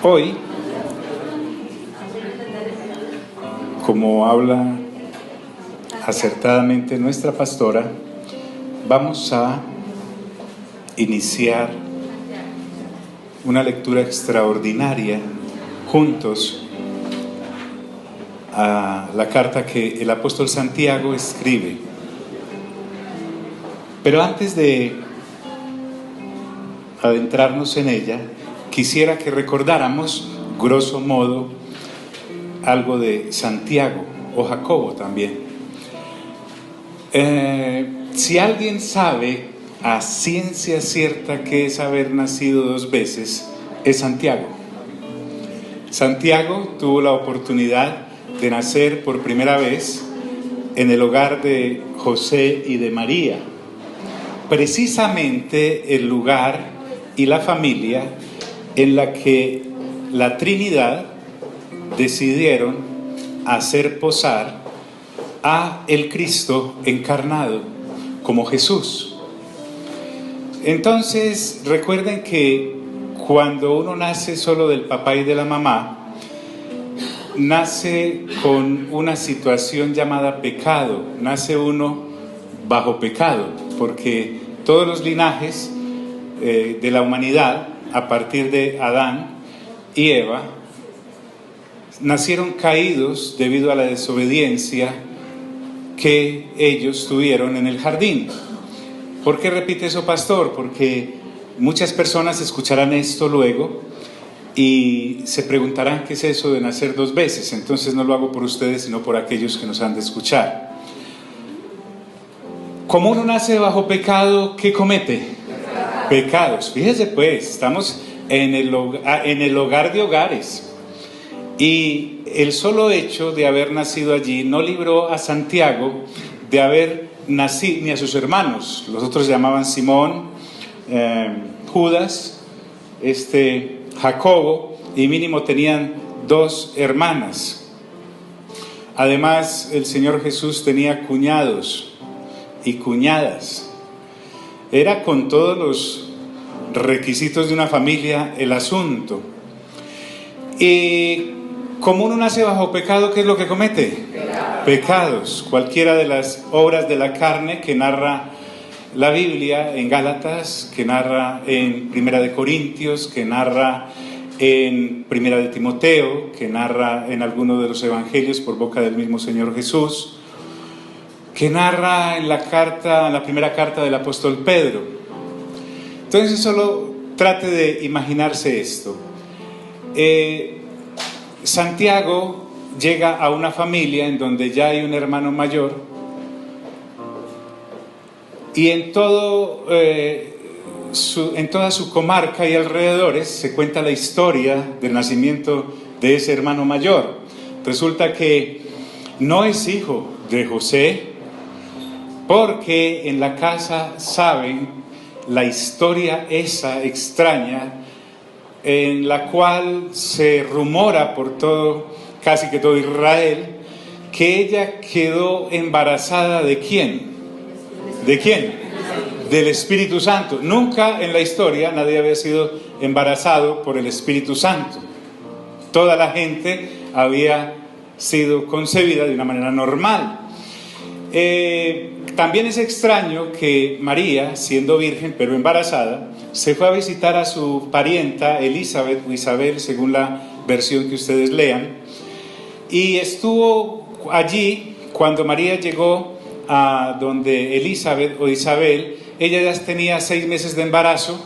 Hoy, como habla acertadamente nuestra pastora, vamos a iniciar una lectura extraordinaria juntos a la carta que el apóstol Santiago escribe. Pero antes de adentrarnos en ella, quisiera que recordáramos, grosso modo, algo de Santiago o Jacobo también. Si alguien sabe a ciencia cierta qué es haber nacido dos veces, es Santiago. Santiago tuvo la oportunidad de nacer por primera vez en el hogar de José y de María. Precisamente el lugar y la familia en la que la Trinidad decidieron hacer posar a el Cristo encarnado como Jesús. Entonces, recuerden que cuando uno nace solo del papá y de la mamá, nace con una situación llamada pecado, nace uno bajo pecado, porque todos los linajes de la humanidad, a partir de Adán y Eva, nacieron caídos debido a la desobediencia que ellos tuvieron en el jardín. ¿Por qué repite eso, pastor? Porque muchas personas escucharán esto luego y se preguntarán qué es eso de nacer dos veces. Entonces no lo hago por ustedes, sino por aquellos que nos han de escuchar. Como uno nace bajo pecado, ¿qué comete? Pecados. Fíjese pues, estamos en el hogar de hogares. Y el solo hecho de haber nacido allí no libró a Santiago de haber nacido, ni a sus hermanos. Los otros se llamaban Simón, Judas, Jacobo, y mínimo tenían dos hermanas. Además, el Señor Jesús tenía cuñados y cuñadas. Era con todos los requisitos de una familia el asunto. Y como uno nace bajo pecado, ¿qué es lo que comete? Pecados. Cualquiera de las obras de la carne que narra la Biblia en Gálatas, que narra en Primera de Corintios, que narra en Primera de Timoteo, que narra en alguno de los evangelios por boca del mismo Señor Jesús, que narra en la primera carta del apóstol Pedro. Entonces solo trate de imaginarse esto. Santiago llega a una familia en donde ya hay un hermano mayor, y en toda su comarca y alrededores se cuenta la historia del nacimiento de ese hermano mayor. Resulta que no es hijo de José, porque en la casa saben la historia esa extraña en la cual se rumora por casi que todo Israel, que ella quedó embarazada ¿de quién? ¿De quién? Del Espíritu Santo. Nunca en la historia nadie había sido embarazado por el Espíritu Santo. Toda la gente había sido concebida de una manera normal. También es extraño que María, siendo virgen pero embarazada, se fue a visitar a su parienta Elizabeth o Isabel, según la versión que ustedes lean, y estuvo allí cuando María llegó a donde Elizabeth o Isabel. Ella ya tenía 6 meses de embarazo,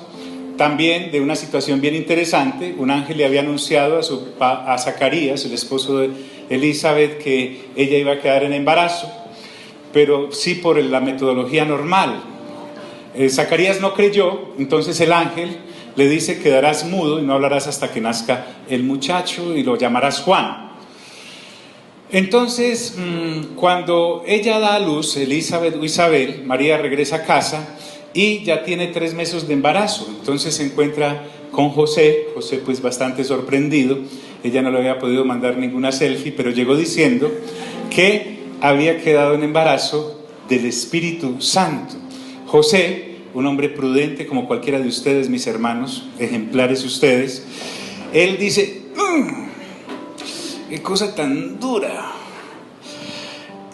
también de una situación bien interesante. Un ángel le había anunciado a Zacarías, el esposo de Elizabeth, que ella iba a quedar en embarazo, pero sí por la metodología normal. Zacarías no creyó, entonces el ángel le dice: quedarás mudo y no hablarás hasta que nazca el muchacho y lo llamarás Juan. Entonces, cuando ella da a luz, Elizabeth o Isabel, María regresa a casa y ya tiene 3 meses de embarazo. Entonces se encuentra con José pues bastante sorprendido. Ella no le había podido mandar ninguna selfie, pero llegó diciendo que había quedado en embarazo del Espíritu Santo. José, un hombre prudente como cualquiera de ustedes, mis hermanos, ejemplares ustedes, él dice, qué cosa tan dura.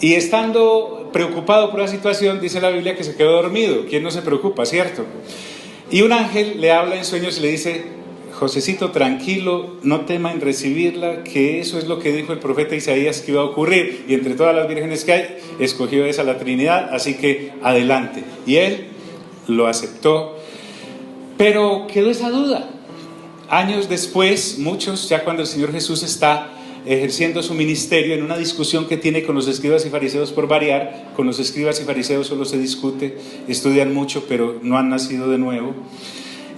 Y estando preocupado por la situación, dice la Biblia que se quedó dormido. ¿Quién no se preocupa, cierto? Y un ángel le habla en sueños y le dice, Josecito, tranquilo, no tema en recibirla, que eso es lo que dijo el profeta Isaías que iba a ocurrir, y entre todas las vírgenes que hay, escogió esa la Trinidad, así que adelante. Y él lo aceptó, pero quedó esa duda. Años después, muchos, ya cuando el Señor Jesús está ejerciendo su ministerio, en una discusión que tiene con los escribas y fariseos, por variar, con los escribas y fariseos solo se discute, estudian mucho, pero no han nacido de nuevo.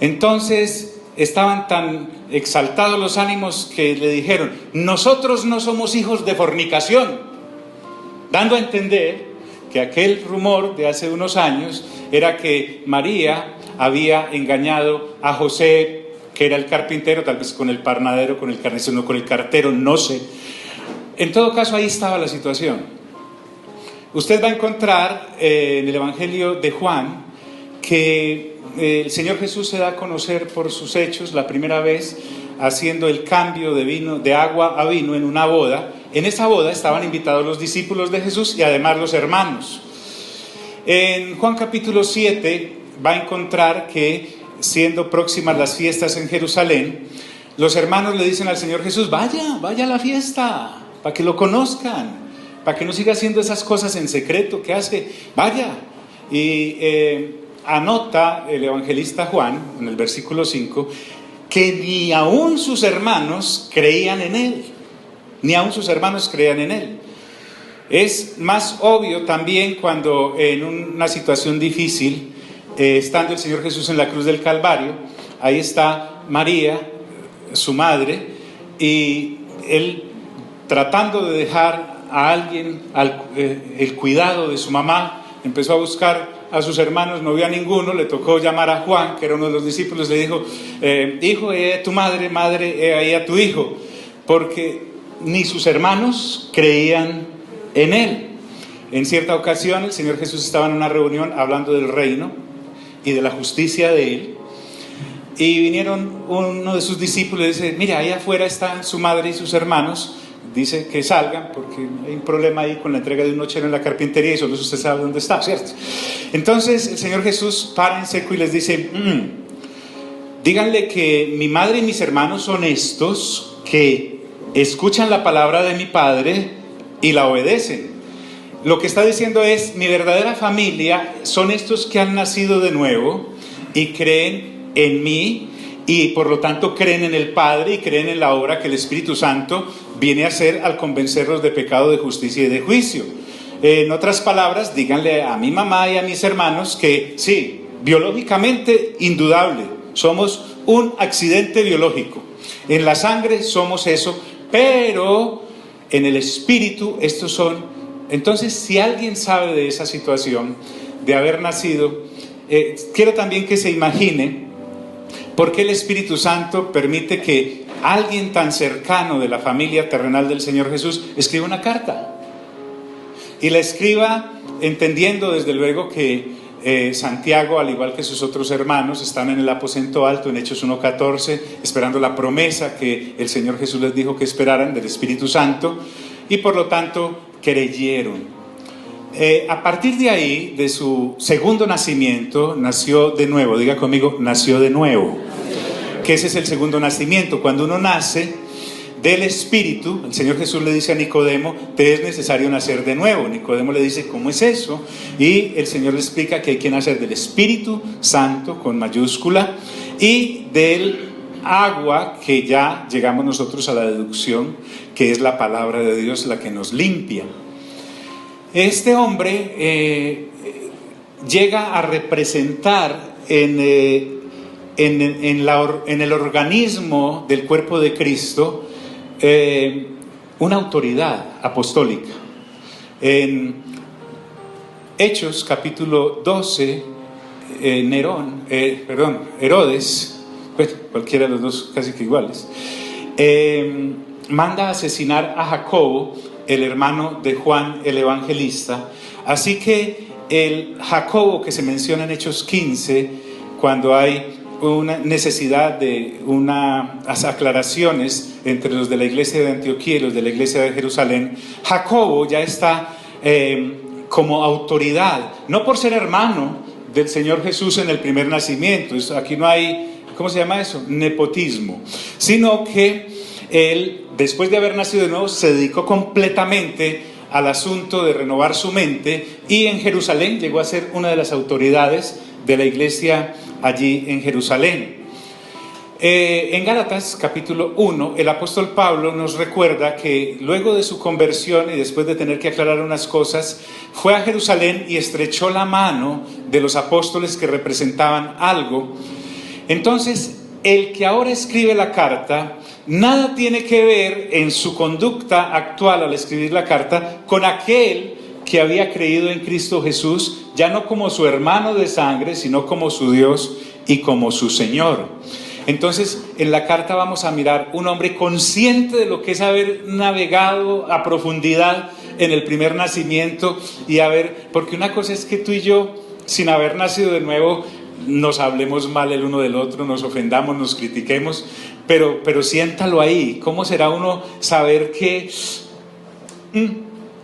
Entonces estaban tan exaltados los ánimos que le dijeron, nosotros no somos hijos de fornicación, dando a entender que aquel rumor de hace unos años era que María había engañado a José, que era el carpintero, tal vez con el panadero, con el carnicero, no con el cartero, no sé. En todo caso, ahí estaba la situación. Usted va a encontrar en el Evangelio de Juan que el Señor Jesús se da a conocer por sus hechos la primera vez haciendo el cambio de agua a vino en una boda. En esa boda estaban invitados los discípulos de Jesús y además los hermanos. En Juan capítulo 7 va a encontrar que, siendo próximas las fiestas en Jerusalén, los hermanos le dicen al Señor Jesús, vaya a la fiesta, para que lo conozcan, para que no siga haciendo esas cosas en secreto que hace, vaya. Y anota el evangelista Juan, en el versículo 5, que ni aún sus hermanos creían en él, ni aún sus hermanos creían en él. Es más obvio también cuando en una situación difícil, estando el Señor Jesús en la cruz del Calvario, ahí está María, su madre, y él tratando de dejar a alguien el cuidado de su mamá, empezó a buscar a sus hermanos, no vio a ninguno, le tocó llamar a Juan, que era uno de los discípulos, le dijo, hijo, a tu madre, madre, ahí a tu hijo, porque ni sus hermanos creían en él. En cierta ocasión el Señor Jesús estaba en una reunión hablando del reino y de la justicia de él, y vinieron uno de sus discípulos y dice, mira, ahí afuera están su madre y sus hermanos, dice que salgan porque hay un problema ahí con la entrega de un nochero en la carpintería y solo usted sabe dónde está, ¿cierto? Entonces el Señor Jesús para en seco y les dice, díganle que mi madre y mis hermanos son estos que escuchan la palabra de mi Padre y la obedecen. Lo que está diciendo es, mi verdadera familia son estos que han nacido de nuevo y creen en mí, y por lo tanto creen en el Padre y creen en la obra que el Espíritu Santo viene a hacer al convencerlos de pecado, de justicia y de juicio. En otras palabras, díganle a mi mamá y a mis hermanos que sí, biológicamente indudable, somos un accidente biológico. En la sangre somos eso, pero en el espíritu estos son. Entonces, si alguien sabe de esa situación, de haber nacido, quiero también que se imagine por qué el Espíritu Santo permite que alguien tan cercano de la familia terrenal del Señor Jesús escriba una carta. Y la escriba entendiendo desde luego que Santiago, al igual que sus otros hermanos, están en el aposento alto en Hechos 1:14, esperando la promesa que el Señor Jesús les dijo que esperaran del Espíritu Santo, y por lo tanto creyeron. A partir de ahí, de su segundo nacimiento, nació de nuevo. Diga conmigo, nació de nuevo. Que ese es el segundo nacimiento. Cuando uno nace del Espíritu, el Señor Jesús le dice a Nicodemo, te es necesario nacer de nuevo. Nicodemo le dice, ¿cómo es eso? Y el Señor le explica que hay que nacer del Espíritu Santo, con mayúscula, y del agua, que ya llegamos nosotros a la deducción, que es la palabra de Dios la que nos limpia. Este hombre llega a representar en el organismo del cuerpo de Cristo una autoridad apostólica. En Hechos capítulo 12, Herodes, pues cualquiera de los dos casi que iguales, manda a asesinar a Jacobo, el hermano de Juan el Evangelista. Así que el Jacobo que se menciona en Hechos 15, cuando hay una necesidad de unas aclaraciones entre los de la iglesia de Antioquía y los de la iglesia de Jerusalén. Jacobo ya está como autoridad, no por ser hermano del Señor Jesús en el primer nacimiento, aquí no hay, ¿cómo se llama eso? Nepotismo, sino que él, después de haber nacido de nuevo, se dedicó completamente al asunto de renovar su mente, y en Jerusalén llegó a ser una de las autoridades de la iglesia allí en Jerusalén. En Gálatas capítulo 1, el apóstol Pablo nos recuerda que luego de su conversión y después de tener que aclarar unas cosas, fue a Jerusalén y estrechó la mano de los apóstoles que representaban algo. Entonces, el que ahora escribe la carta nada tiene que ver en su conducta actual al escribir la carta con aquel que había creído en Cristo Jesús, ya no como su hermano de sangre, sino como su Dios y como su Señor. Entonces, en la carta vamos a mirar un hombre consciente de lo que es haber navegado a profundidad en el primer nacimiento y porque una cosa es que tú y yo, sin haber nacido de nuevo, nos hablemos mal el uno del otro, nos ofendamos, nos critiquemos, pero siéntalo ahí. ¿Cómo será uno saber que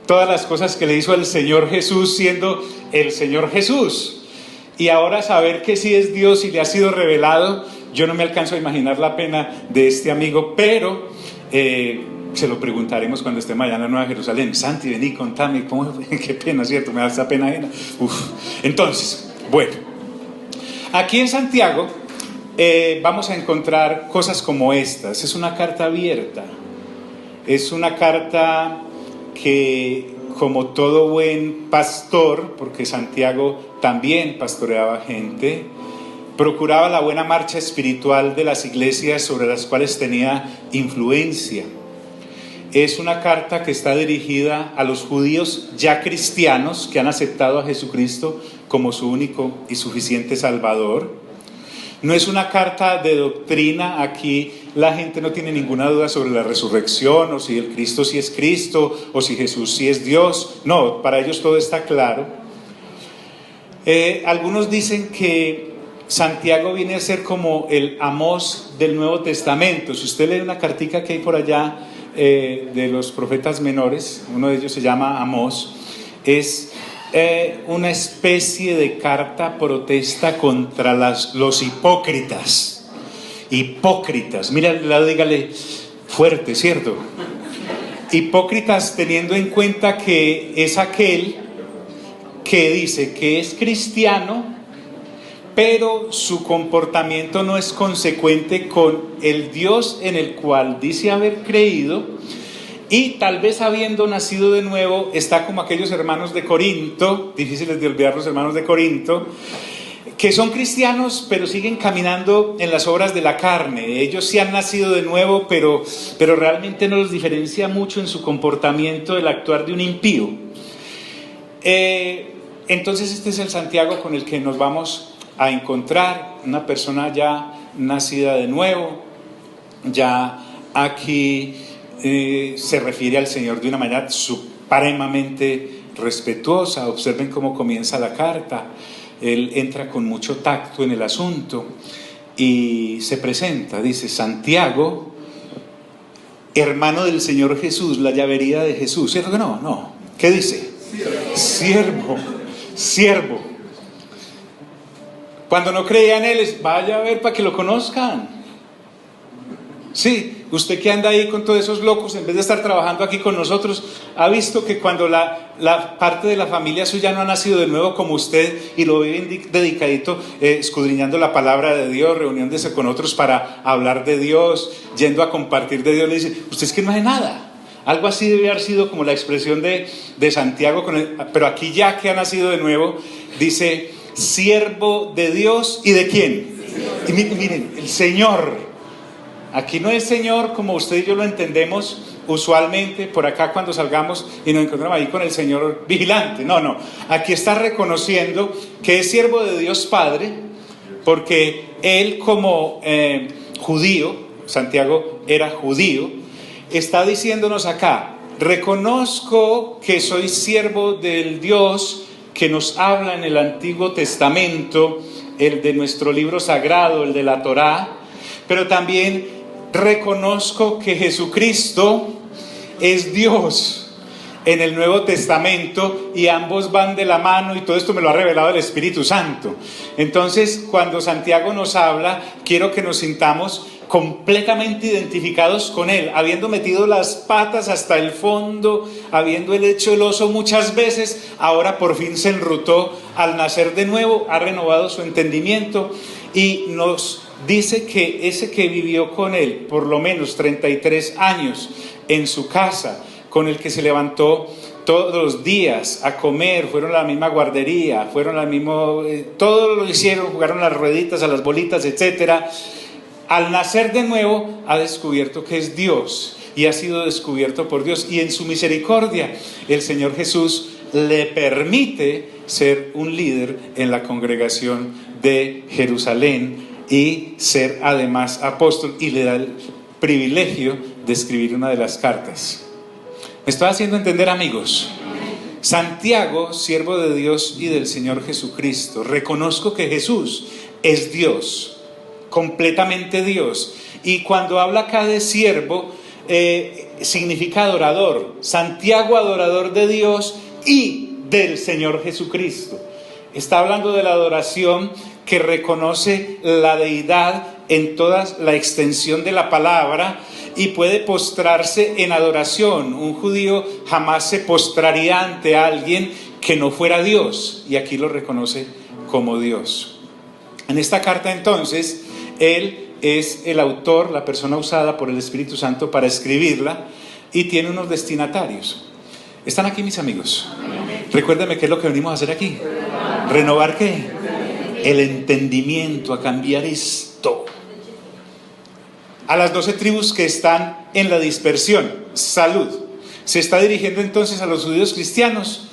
todas las cosas que le hizo el Señor Jesús siendo el Señor Jesús, y ahora saber que sí es Dios y le ha sido revelado? Yo no me alcanzo a imaginar la pena de este amigo, pero se lo preguntaremos cuando esté mañana en Nueva Jerusalén. Santi, vení, contame, qué pena, ¿cierto? Me da esta pena ajena. Entonces, bueno, aquí en Santiago vamos a encontrar cosas como estas. Es una carta abierta, es una carta que, como todo buen pastor, porque Santiago también pastoreaba gente, procuraba la buena marcha espiritual de las iglesias sobre las cuales tenía influencia. Es una carta que está dirigida a los judíos ya cristianos que han aceptado a Jesucristo como su único y suficiente Salvador. No es una carta de doctrina. Aquí la gente no tiene ninguna duda sobre la resurrección, o si el Cristo sí es Cristo, o si Jesús sí es Dios. No, para ellos todo está claro. Algunos dicen que Santiago viene a ser como el Amós del Nuevo Testamento. Si usted lee una cartica que hay por allá de los profetas menores, uno de ellos se llama Amós, es una especie de carta protesta contra los hipócritas. Hipócritas, mira, dígale fuerte, ¿cierto? Hipócritas, teniendo en cuenta que es aquel que dice que es cristiano, pero su comportamiento no es consecuente con el Dios en el cual dice haber creído, y tal vez habiendo nacido de nuevo está como aquellos hermanos de Corinto, difíciles de olvidar los hermanos de Corinto, que son cristianos pero siguen caminando en las obras de la carne. Ellos sí han nacido de nuevo, pero realmente no los diferencia mucho en su comportamiento el actuar de un impío. Entonces este es el Santiago con el que nos vamos a encontrar, una persona ya nacida de nuevo. Ya aquí se refiere al Señor de una manera supremamente respetuosa. Observen cómo comienza la carta. Él entra con mucho tacto en el asunto y se presenta, dice: Santiago, hermano del Señor Jesús, la llavería de Jesús. ¿Cierto que no? No. ¿Qué dice? Siervo. Cuando no creía en él, vaya a ver para que lo conozcan. Sí, usted que anda ahí con todos esos locos, en vez de estar trabajando aquí con nosotros, ha visto que cuando la parte de la familia suya no ha nacido de nuevo como usted y lo ve bien dedicadito, escudriñando la palabra de Dios, reuniéndose con otros para hablar de Dios, yendo a compartir de Dios, le dice: usted es que no hace nada. Algo así debe haber sido como la expresión de Santiago, pero aquí ya que ha nacido de nuevo, dice: siervo de Dios. ¿Y de quién? Y miren, el Señor. Aquí no es Señor como usted y yo lo entendemos usualmente por acá cuando salgamos y nos encontramos ahí con el Señor vigilante. No, aquí está reconociendo que es siervo de Dios Padre, porque él como judío, Santiago era judío, está diciéndonos acá: reconozco que soy siervo del Dios que nos habla en el Antiguo Testamento el de nuestro libro sagrado, el de la Torá, pero también reconozco que Jesucristo es Dios en el Nuevo Testamento y ambos van de la mano, y todo esto me lo ha revelado el Espíritu Santo. Entonces, cuando Santiago nos habla, quiero que nos sintamos completamente identificados con Él, habiendo metido las patas hasta el fondo, habiendo hecho el oso muchas veces, ahora por fin se enrutó al nacer de nuevo, ha renovado su entendimiento y nos dice que ese que vivió con Él por lo menos 33 años en su casa, con el que se levantó todos los días a comer, fueron a la misma guardería, fueron al mismo, todo lo hicieron, jugaron a las rueditas, a las bolitas, etcétera. Al nacer de nuevo ha descubierto que es Dios y ha sido descubierto por Dios, y en su misericordia el Señor Jesús le permite ser un líder en la congregación de Jerusalén y ser además apóstol, y le da el privilegio de escribir una de las cartas. ¿Me estoy haciendo entender, amigos? Santiago, siervo de Dios y del Señor Jesucristo, reconozco que Jesús es Dios, completamente Dios. Y cuando habla acá de siervo, significa adorador. Santiago, adorador de Dios y del Señor Jesucristo. Está hablando de la adoración que reconoce la deidad en toda la extensión de la palabra y puede postrarse en adoración. Un judío jamás se postraría ante alguien que no fuera Dios, y aquí lo reconoce como Dios. En esta carta entonces, él es el autor, la persona usada por el Espíritu Santo para escribirla, y tiene unos destinatarios. ¿Están aquí, mis amigos? Recuérdame qué es lo que venimos a hacer aquí. ¿Renovar qué? El entendimiento, a cambiar esto. A las 12 tribus que están en la dispersión, salud. Se está dirigiendo entonces a los judíos cristianos,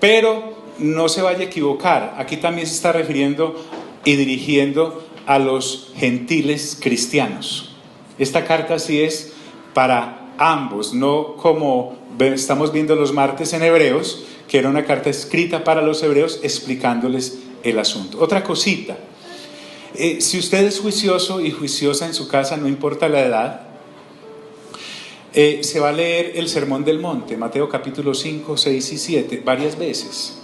pero no se vaya a equivocar. Aquí también se está refiriendo y dirigiendo a los gentiles cristianos. Esta carta sí es para ambos, no como estamos viendo los martes en Hebreos, que era una carta escrita para los hebreos explicándoles el asunto. Otra cosita. Si usted es juicioso y juiciosa en su casa, no importa la edad, se va a leer el Sermón del Monte, Mateo capítulo 5, 6 y 7, varias veces.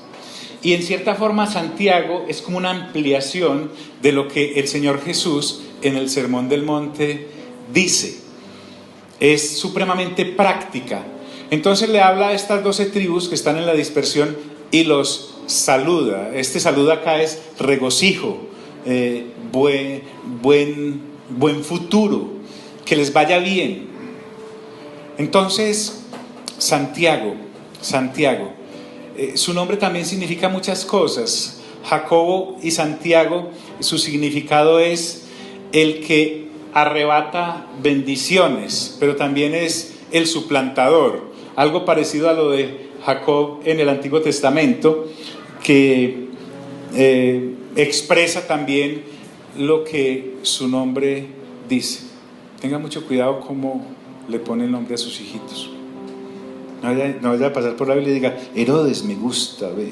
Y en cierta forma Santiago es como una ampliación de lo que el Señor Jesús en el Sermón del Monte dice. Es supremamente práctica. Entonces le habla a estas 12 tribus que están en la dispersión y los saluda. Este saludo acá es regocijo. Buen futuro, que les vaya bien. Entonces, Santiago, su nombre también significa muchas cosas. Jacobo y Santiago, su significado es el que arrebata bendiciones, pero también es el suplantador, algo parecido a lo de Jacob en el Antiguo Testamento, que expresa también lo que su nombre dice. Tenga mucho cuidado cómo le pone el nombre a sus hijitos. No vaya a pasar por la Biblia y diga, Herodes me gusta, ¿ve?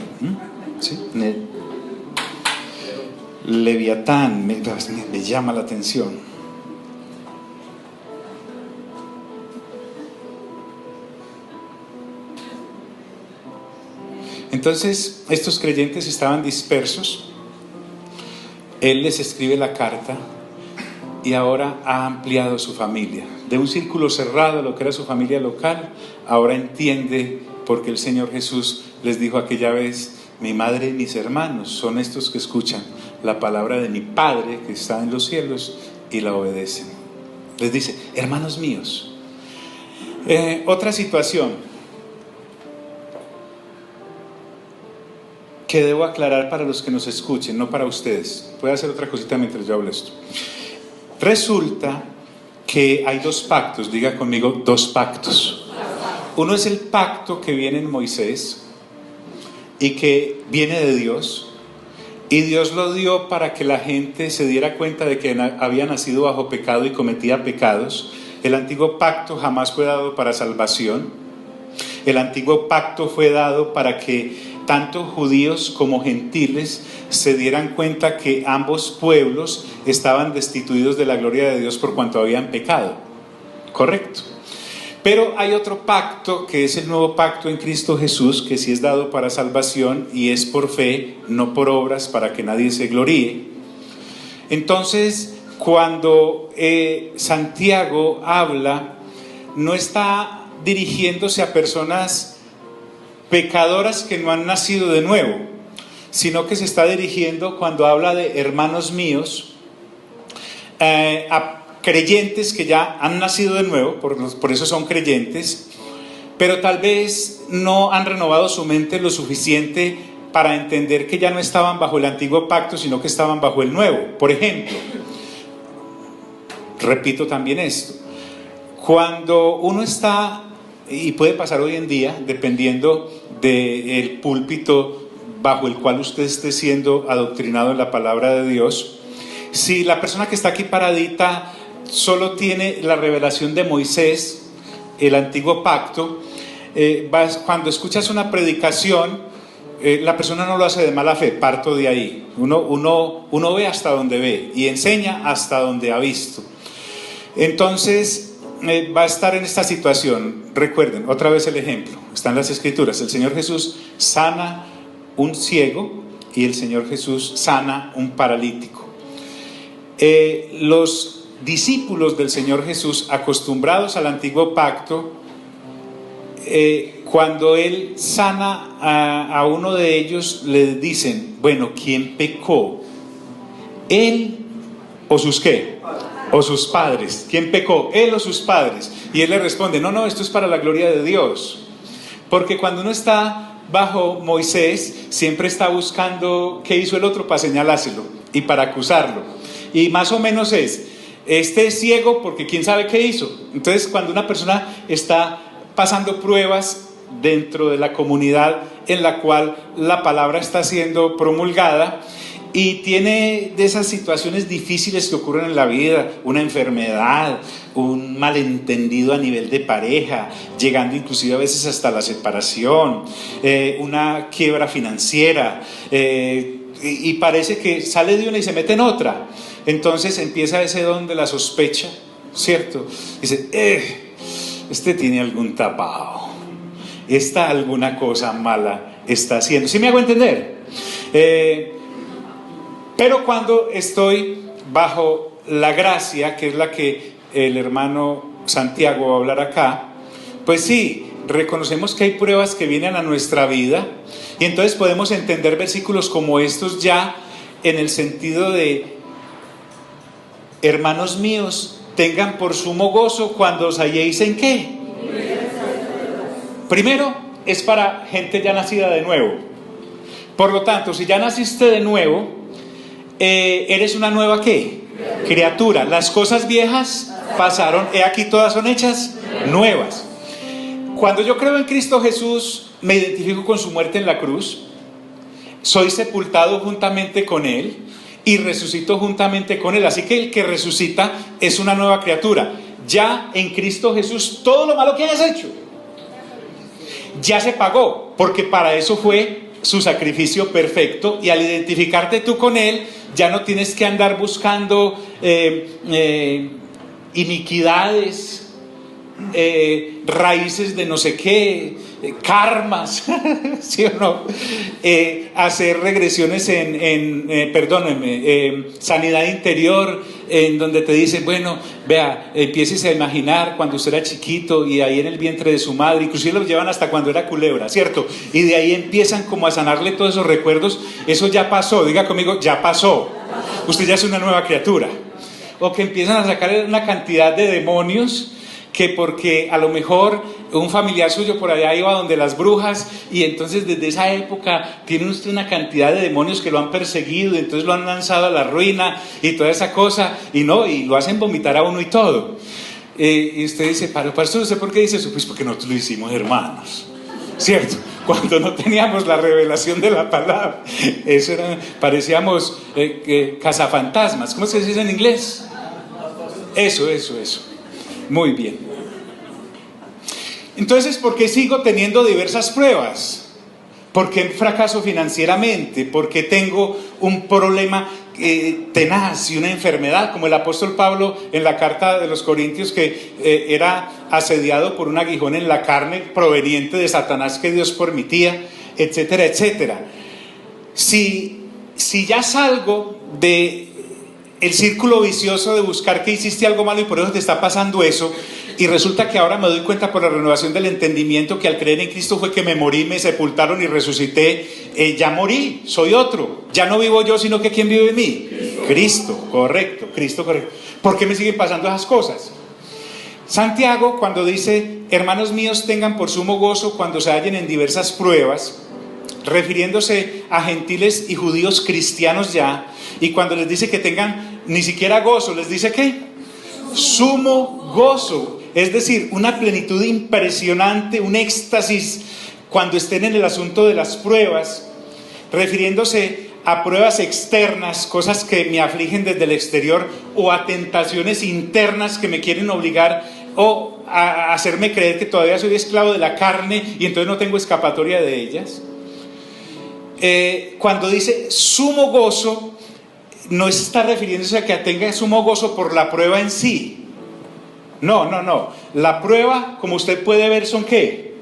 ¿Sí? Leviatán me llama la atención. Entonces, estos creyentes estaban dispersos. Él les escribe la carta y ahora ha ampliado su familia. De un círculo cerrado, lo que era su familia local, ahora entiende por qué el Señor Jesús les dijo aquella vez, mi madre y mis hermanos son estos que escuchan la palabra de mi Padre que está en los cielos y la obedecen. Les dice, hermanos míos. Otra situación que debo aclarar para los que nos escuchen, no para ustedes. Voy a hacer otra cosita mientras yo hablo esto. Resulta que hay dos pactos, diga conmigo, dos pactos. Uno es el pacto que viene en Moisés y que viene de Dios, y Dios lo dio para que la gente se diera cuenta de que había nacido bajo pecado y cometía pecados. El antiguo pacto jamás fue dado para salvación. El antiguo pacto fue dado para tanto judíos como gentiles se dieran cuenta que ambos pueblos estaban destituidos de la gloria de Dios por cuanto habían pecado. Correcto. Pero hay otro pacto que es el nuevo pacto en Cristo Jesús, que sí es dado para salvación y es por fe, no por obras, para que nadie se gloríe. Entonces, cuando Santiago habla, no está dirigiéndose a personas pecadoras que no han nacido de nuevo, sino que se está dirigiendo, cuando habla de hermanos míos, a creyentes que ya han nacido de nuevo, por eso son creyentes, pero tal vez no han renovado su mente lo suficiente para entender que ya no estaban bajo el antiguo pacto, sino que estaban bajo el nuevo. Por ejemplo, repito también esto, cuando uno está, y puede pasar hoy en día, dependiendo del púlpito bajo el cual usted esté siendo adoctrinado en la palabra de Dios, si la persona que está aquí paradita solo tiene la revelación de Moisés, el antiguo pacto, cuando escuchas una predicación, la persona no lo hace de mala fe, parto de ahí. Uno ve hasta donde ve y enseña hasta donde ha visto. Entonces va a estar en esta situación. Recuerden, otra vez el ejemplo, están las escrituras. El Señor Jesús sana un ciego y el Señor Jesús sana un paralítico. Los discípulos del Señor Jesús, acostumbrados al antiguo pacto, cuando Él sana a uno de ellos, le dicen, bueno, ¿quién pecó? ¿Él o sus qué? O sus padres. ¿Quién pecó? ¿Él o sus padres? Y Él le responde, no, esto es para la gloria de Dios. Porque cuando uno está bajo Moisés, siempre está buscando qué hizo el otro para señalárselo y para acusarlo. Y más o menos este es ciego porque quién sabe qué hizo. Entonces, cuando una persona está pasando pruebas dentro de la comunidad en la cual la palabra está siendo promulgada y tiene de esas situaciones difíciles que ocurren en la vida, una enfermedad, un malentendido a nivel de pareja, llegando inclusive a veces hasta la separación, una quiebra financiera, y parece que sale de una y se mete en otra. Entonces empieza ese don de la sospecha, ¿cierto? Dice, este tiene algún tapado, esta alguna cosa mala está haciendo. ¿Sí me hago entender? Pero cuando estoy bajo la gracia, que es la que el hermano Santiago va a hablar acá, pues sí, reconocemos que hay pruebas que vienen a nuestra vida y entonces podemos entender versículos como estos ya en el sentido de: hermanos míos, tengan por sumo gozo cuando os halléis en ¿qué? Primero, es para gente ya nacida de nuevo. Por lo tanto, si ya naciste de nuevo, eres una nueva ¿qué? Criatura. Las cosas viejas pasaron, he aquí todas son hechas nuevas. Cuando yo creo en Cristo Jesús, me identifico con su muerte en la cruz, soy sepultado juntamente con Él y resucito juntamente con Él. Así que el que resucita es una nueva criatura. Ya en Cristo Jesús todo lo malo que hayas hecho ya se pagó, porque para eso fue su sacrificio perfecto. Y al identificarte tú con Él, ya no tienes que andar buscando iniquidades, raíces de no sé qué, karmas, ¿sí o no? Hacer regresiones sanidad interior, en donde te dicen, bueno, vea, empieces a imaginar cuando usted era chiquito y ahí en el vientre de su madre, inclusive lo llevan hasta cuando era culebra, ¿cierto? Y de ahí empiezan como a sanarle todos esos recuerdos. Eso ya pasó, diga conmigo, ya pasó. Usted ya es una nueva criatura. O que empiezan a sacar una cantidad de demonios, que porque a lo mejor un familiar suyo por allá iba donde las brujas y entonces desde esa época tiene usted una cantidad de demonios que lo han perseguido y entonces lo han lanzado a la ruina y toda esa cosa, y lo hacen vomitar a uno y todo. Y usted dice, pastor, ¿usted por qué dice eso? Pues porque nosotros lo hicimos hermanos, ¿cierto? Cuando no teníamos la revelación de la palabra, eso parecíamos cazafantasmas. ¿Cómo se dice en inglés? Eso. Muy bien. Entonces, ¿por qué sigo teniendo diversas pruebas? ¿Por qué fracaso financieramente? ¿Por qué tengo un problema tenaz y una enfermedad? Como el apóstol Pablo en la carta de los Corintios, que era asediado por un aguijón en la carne proveniente de Satanás que Dios permitía, etcétera, etcétera. Si ya salgo de el círculo vicioso de buscar que hiciste algo malo y por eso te está pasando eso, y resulta que ahora me doy cuenta por la renovación del entendimiento que al creer en Cristo fue que me morí, me sepultaron y resucité, ya morí, soy otro, ya no vivo yo, sino que ¿quién vive en mí? Cristo, correcto, Cristo, correcto. ¿Por qué me siguen pasando esas cosas? Santiago, cuando dice, hermanos míos, tengan por sumo gozo cuando se hallen en diversas pruebas, refiriéndose a gentiles y judíos cristianos ya, y cuando les dice que tengan ni siquiera gozo, les dice ¿qué? Sumo gozo, es decir, una plenitud impresionante, un éxtasis cuando estén en el asunto de las pruebas, refiriéndose a pruebas externas, cosas que me afligen desde el exterior, o a tentaciones internas que me quieren obligar o a hacerme creer que todavía soy esclavo de la carne y entonces no tengo escapatoria de ellas. Cuando dice sumo gozo, no está refiriéndose a que tenga sumo gozo por la prueba en sí. No. La prueba, como usted puede ver, son ¿qué?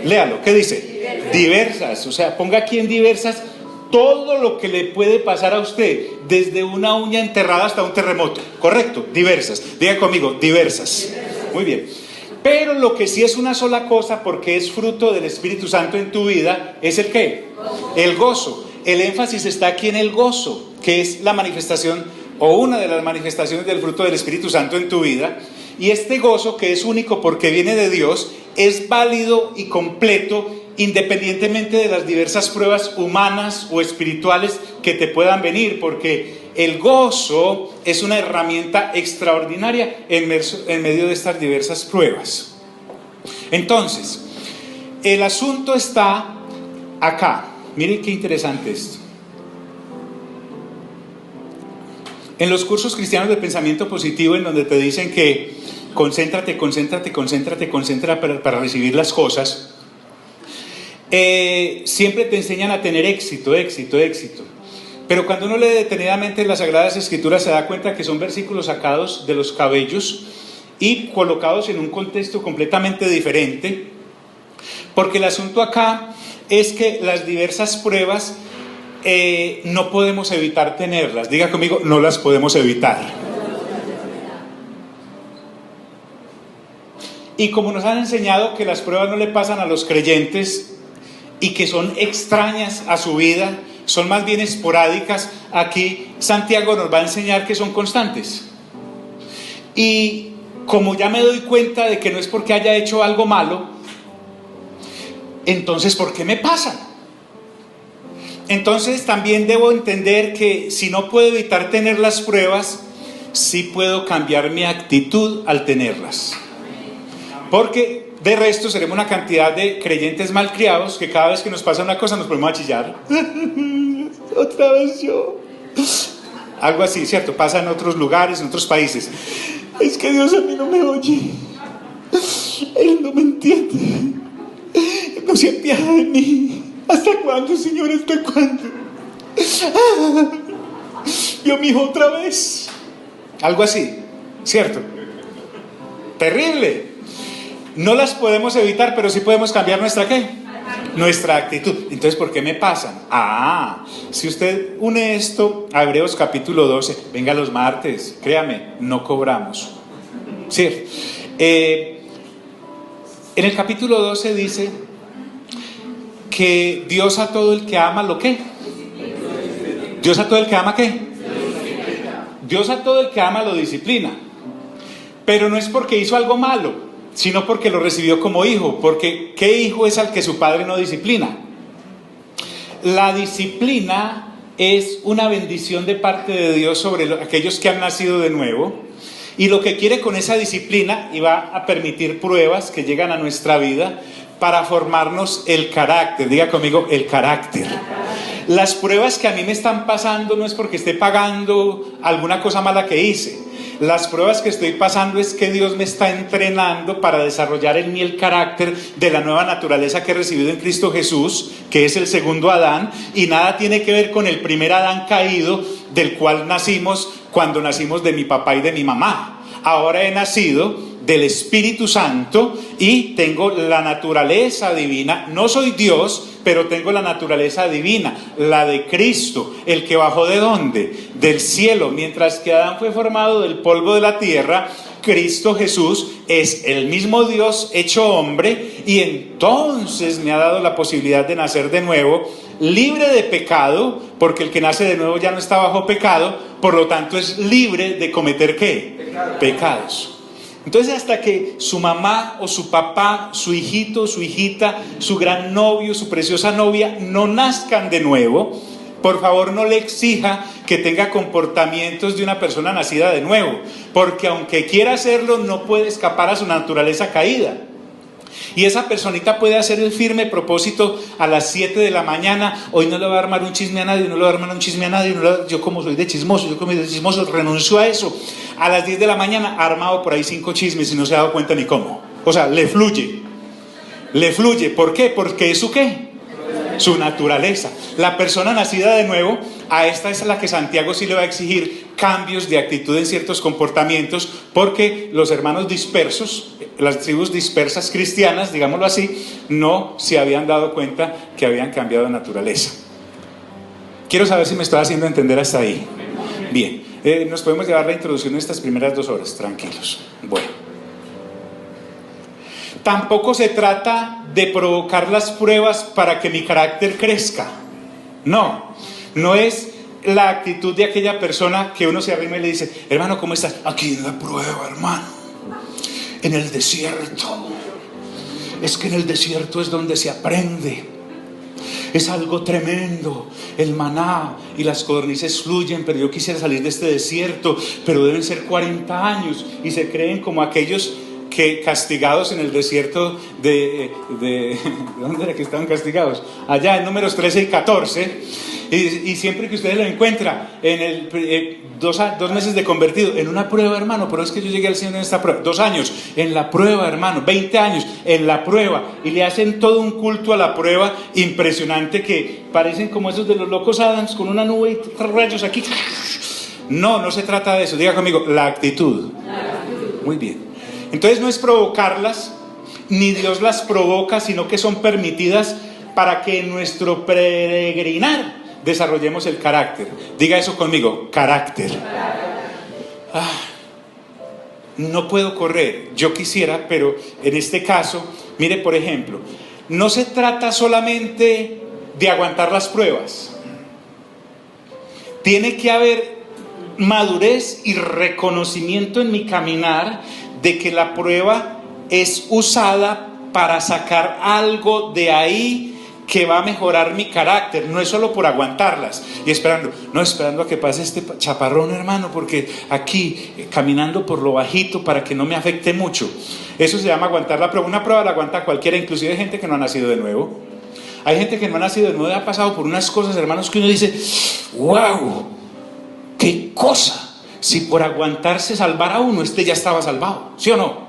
Léalo, ¿qué dice? Diversas. O sea, ponga aquí en diversas todo lo que le puede pasar a usted, desde una uña enterrada hasta un terremoto. ¿Correcto? Diversas. Diga conmigo, diversas. Muy bien. Pero lo que sí es una sola cosa, porque es fruto del Espíritu Santo en tu vida, es el ¿qué? El gozo. El énfasis está aquí en el gozo, que es la manifestación o una de las manifestaciones del fruto del Espíritu Santo en tu vida. Y este gozo, que es único porque viene de Dios, es válido y completo independientemente de las diversas pruebas humanas o espirituales que te puedan venir, porque el gozo es una herramienta extraordinaria en medio de estas diversas pruebas. Entonces, el asunto está acá. Miren qué interesante esto. En los cursos cristianos de pensamiento positivo, en donde te dicen que concéntrate para recibir las cosas, siempre te enseñan a tener éxito. Pero cuando uno lee detenidamente las Sagradas Escrituras se da cuenta que son versículos sacados de los cabellos y colocados en un contexto completamente diferente, porque el asunto acá es que las diversas pruebas no podemos evitar tenerlas. Diga conmigo, no las podemos evitar. Y como nos han enseñado que las pruebas no le pasan a los creyentes y que son extrañas a su vida, son más bien esporádicas, aquí Santiago nos va a enseñar que son constantes. Y como ya me doy cuenta de que no es porque haya hecho algo malo, entonces ¿por qué me pasan? Entonces también debo entender que si no puedo evitar tener las pruebas, sí puedo cambiar mi actitud al tenerlas. Porque de resto seremos una cantidad de creyentes malcriados que cada vez que nos pasa una cosa nos ponemos a chillar. Otra vez yo. Algo así, ¿cierto? Pasa en otros lugares, en otros países. Es que Dios a mí no me oye. Él no me entiende. No se apiada de mí. ¿Hasta cuándo, Señor? ¿Hasta cuándo? Yo, mi hijo, otra vez. Algo así, ¿cierto? Terrible. No las podemos evitar, pero sí podemos cambiar nuestra ¿qué? Nuestra actitud. Entonces, ¿por qué me pasan? Si usted une esto a Hebreos capítulo 12, venga los martes, créame, no cobramos. ¿Sí? En el capítulo 12 dice que Dios a todo el que ama, ¿lo qué? Dios a todo el que ama, ¿qué? Dios a todo el que ama lo disciplina. Pero no es porque hizo algo malo, sino porque lo recibió como hijo. Porque ¿qué hijo es al que su padre no disciplina? La disciplina es una bendición de parte de Dios sobre aquellos que han nacido de nuevo, y lo que quiere con esa disciplina, y va a permitir pruebas que llegan a nuestra vida para formarnos el carácter. Diga conmigo, el carácter. Las pruebas que a mí me están pasando no es porque esté pagando alguna cosa mala que hice. Las pruebas que estoy pasando es que Dios me está entrenando para desarrollar en mí el carácter de la nueva naturaleza que he recibido en Cristo Jesús, que es el segundo Adán, y nada tiene que ver con el primer Adán caído, del cual nacimos cuando nacimos de mi papá y de mi mamá. Ahora he nacido del Espíritu Santo y tengo la naturaleza divina. No soy Dios, pero tengo la naturaleza divina, la de Cristo, el que bajó ¿de dónde? Del cielo. Mientras que Adán fue formado del polvo de la tierra, Cristo Jesús es el mismo Dios hecho hombre, y entonces me ha dado la posibilidad de nacer de nuevo, libre de pecado, porque el que nace de nuevo ya no está bajo pecado, por lo tanto es libre de cometer ¿qué? Pecados. Entonces, hasta que su mamá o su papá, su hijito, su hijita, su gran novio, su preciosa novia no nazcan de nuevo, por favor no le exija que tenga comportamientos de una persona nacida de nuevo, porque aunque quiera hacerlo, no puede escapar a su naturaleza caída. Y esa personita puede hacer el firme propósito a las 7 de la mañana: hoy no le voy a armar un chisme a nadie, no le voy a armar un chisme a nadie, yo como soy de chismoso, renuncio a eso. A las 10 de la mañana ha armado por ahí 5 chismes y no se ha dado cuenta ni cómo. O sea, le fluye. ¿Por qué? Porque es su ¿qué? Su naturaleza. La persona nacida de nuevo, a esta es a la que Santiago sí le va a exigir cambios de actitud en ciertos comportamientos, porque los hermanos dispersos, las tribus dispersas cristianas, digámoslo así, no se habían dado cuenta que habían cambiado de naturaleza. Quiero saber si me estoy haciendo entender hasta ahí. Bien, nos podemos llevar la introducción en estas primeras 2 horas, tranquilos. Bueno, tampoco se trata de provocar las pruebas para que mi carácter crezca. No es la actitud de aquella persona que uno se arrima y le dice: hermano, ¿cómo estás? Aquí en la prueba, hermano, en el desierto. Es que en el desierto es donde se aprende. Es algo tremendo, el maná y las codornices fluyen, pero yo quisiera salir de este desierto, pero deben ser 40 años, y se creen como aquellos que castigados en el desierto de ¿dónde era que estaban castigados? Allá en Números 13 y 14, y siempre que ustedes lo encuentran en el 2 meses de convertido, en una prueba, hermano, pero es que yo llegué al Señor en esta prueba, 2 años en la prueba, hermano, 20 años en la prueba, y le hacen todo un culto a la prueba impresionante, que parecen como esos de los locos Adams con una nube y rayos aquí. No se trata de eso. Diga conmigo, la actitud. Muy bien. Entonces no es provocarlas, ni Dios las provoca, sino que son permitidas para que en nuestro peregrinar desarrollemos el carácter. Diga eso conmigo, carácter. No puedo correr, yo quisiera, pero en este caso, mire, por ejemplo, no se trata solamente de aguantar las pruebas. Tiene que haber madurez y reconocimiento en mi caminar de que la prueba es usada para sacar algo de ahí que va a mejorar mi carácter. No es solo por aguantarlas y esperando a que pase este chaparrón, hermano, porque aquí caminando por lo bajito para que no me afecte mucho. Eso se llama aguantar la prueba. Una prueba la aguanta cualquiera, inclusive gente que no ha nacido de nuevo. Hay gente que no ha nacido de nuevo y ha pasado por unas cosas, hermanos, que uno dice: ¡wow! ¡Qué cosa! Si por aguantarse salvar a uno, ya estaba salvado, ¿sí o no?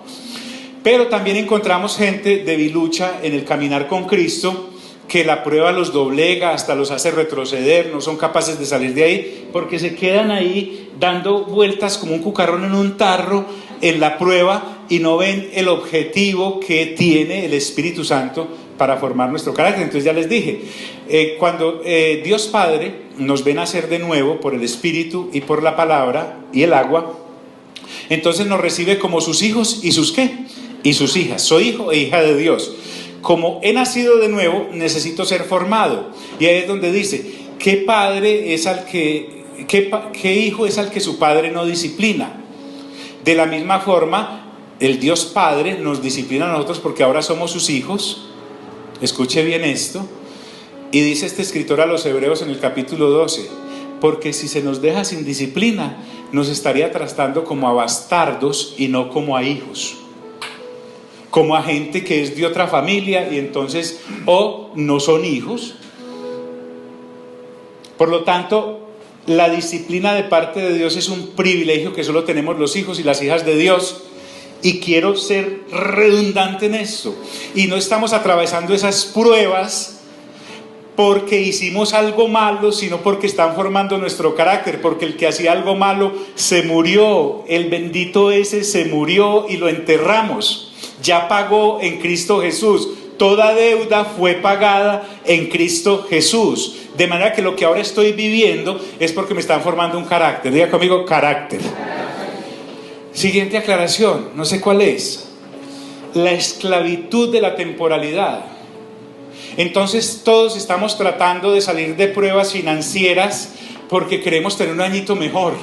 Pero también encontramos gente debilucha en el caminar con Cristo, que la prueba los doblega, hasta los hace retroceder, no son capaces de salir de ahí, porque se quedan ahí dando vueltas como un cucarrón en un tarro en la prueba, y no ven el objetivo que tiene el Espíritu Santo para formar nuestro carácter. Entonces ya les dije, cuando Dios Padre nos ve nacer de nuevo por el Espíritu y por la palabra y el agua, entonces nos recibe como sus hijos y sus ¿qué? Y sus hijas. Soy hijo e hija de Dios. Como he nacido de nuevo, necesito ser formado. Y ahí es donde dice: ¿qué padre es qué hijo es al que su padre no disciplina? De la misma forma, el Dios Padre nos disciplina a nosotros porque ahora somos sus hijos. Escuche bien esto. Y dice este escritor a los Hebreos en el capítulo 12: porque si se nos deja sin disciplina, nos estaría tratando como a bastardos y no como a hijos, como a gente que es de otra familia, y entonces o no son hijos. Por lo tanto, la disciplina de parte de Dios es un privilegio que solo tenemos los hijos y las hijas de Dios. Y quiero ser redundante en esto. Y no estamos atravesando esas pruebas porque hicimos algo malo, sino porque están formando nuestro carácter, porque el que hacía algo malo se murió, el bendito ese se murió y lo enterramos, ya pagó en Cristo Jesús, toda deuda fue pagada en Cristo Jesús, de manera que lo que ahora estoy viviendo es porque me están formando un carácter. Diga conmigo, carácter. Siguiente aclaración, no sé cuál es, la esclavitud de la temporalidad. Entonces todos estamos tratando de salir de pruebas financieras porque queremos tener un añito mejor,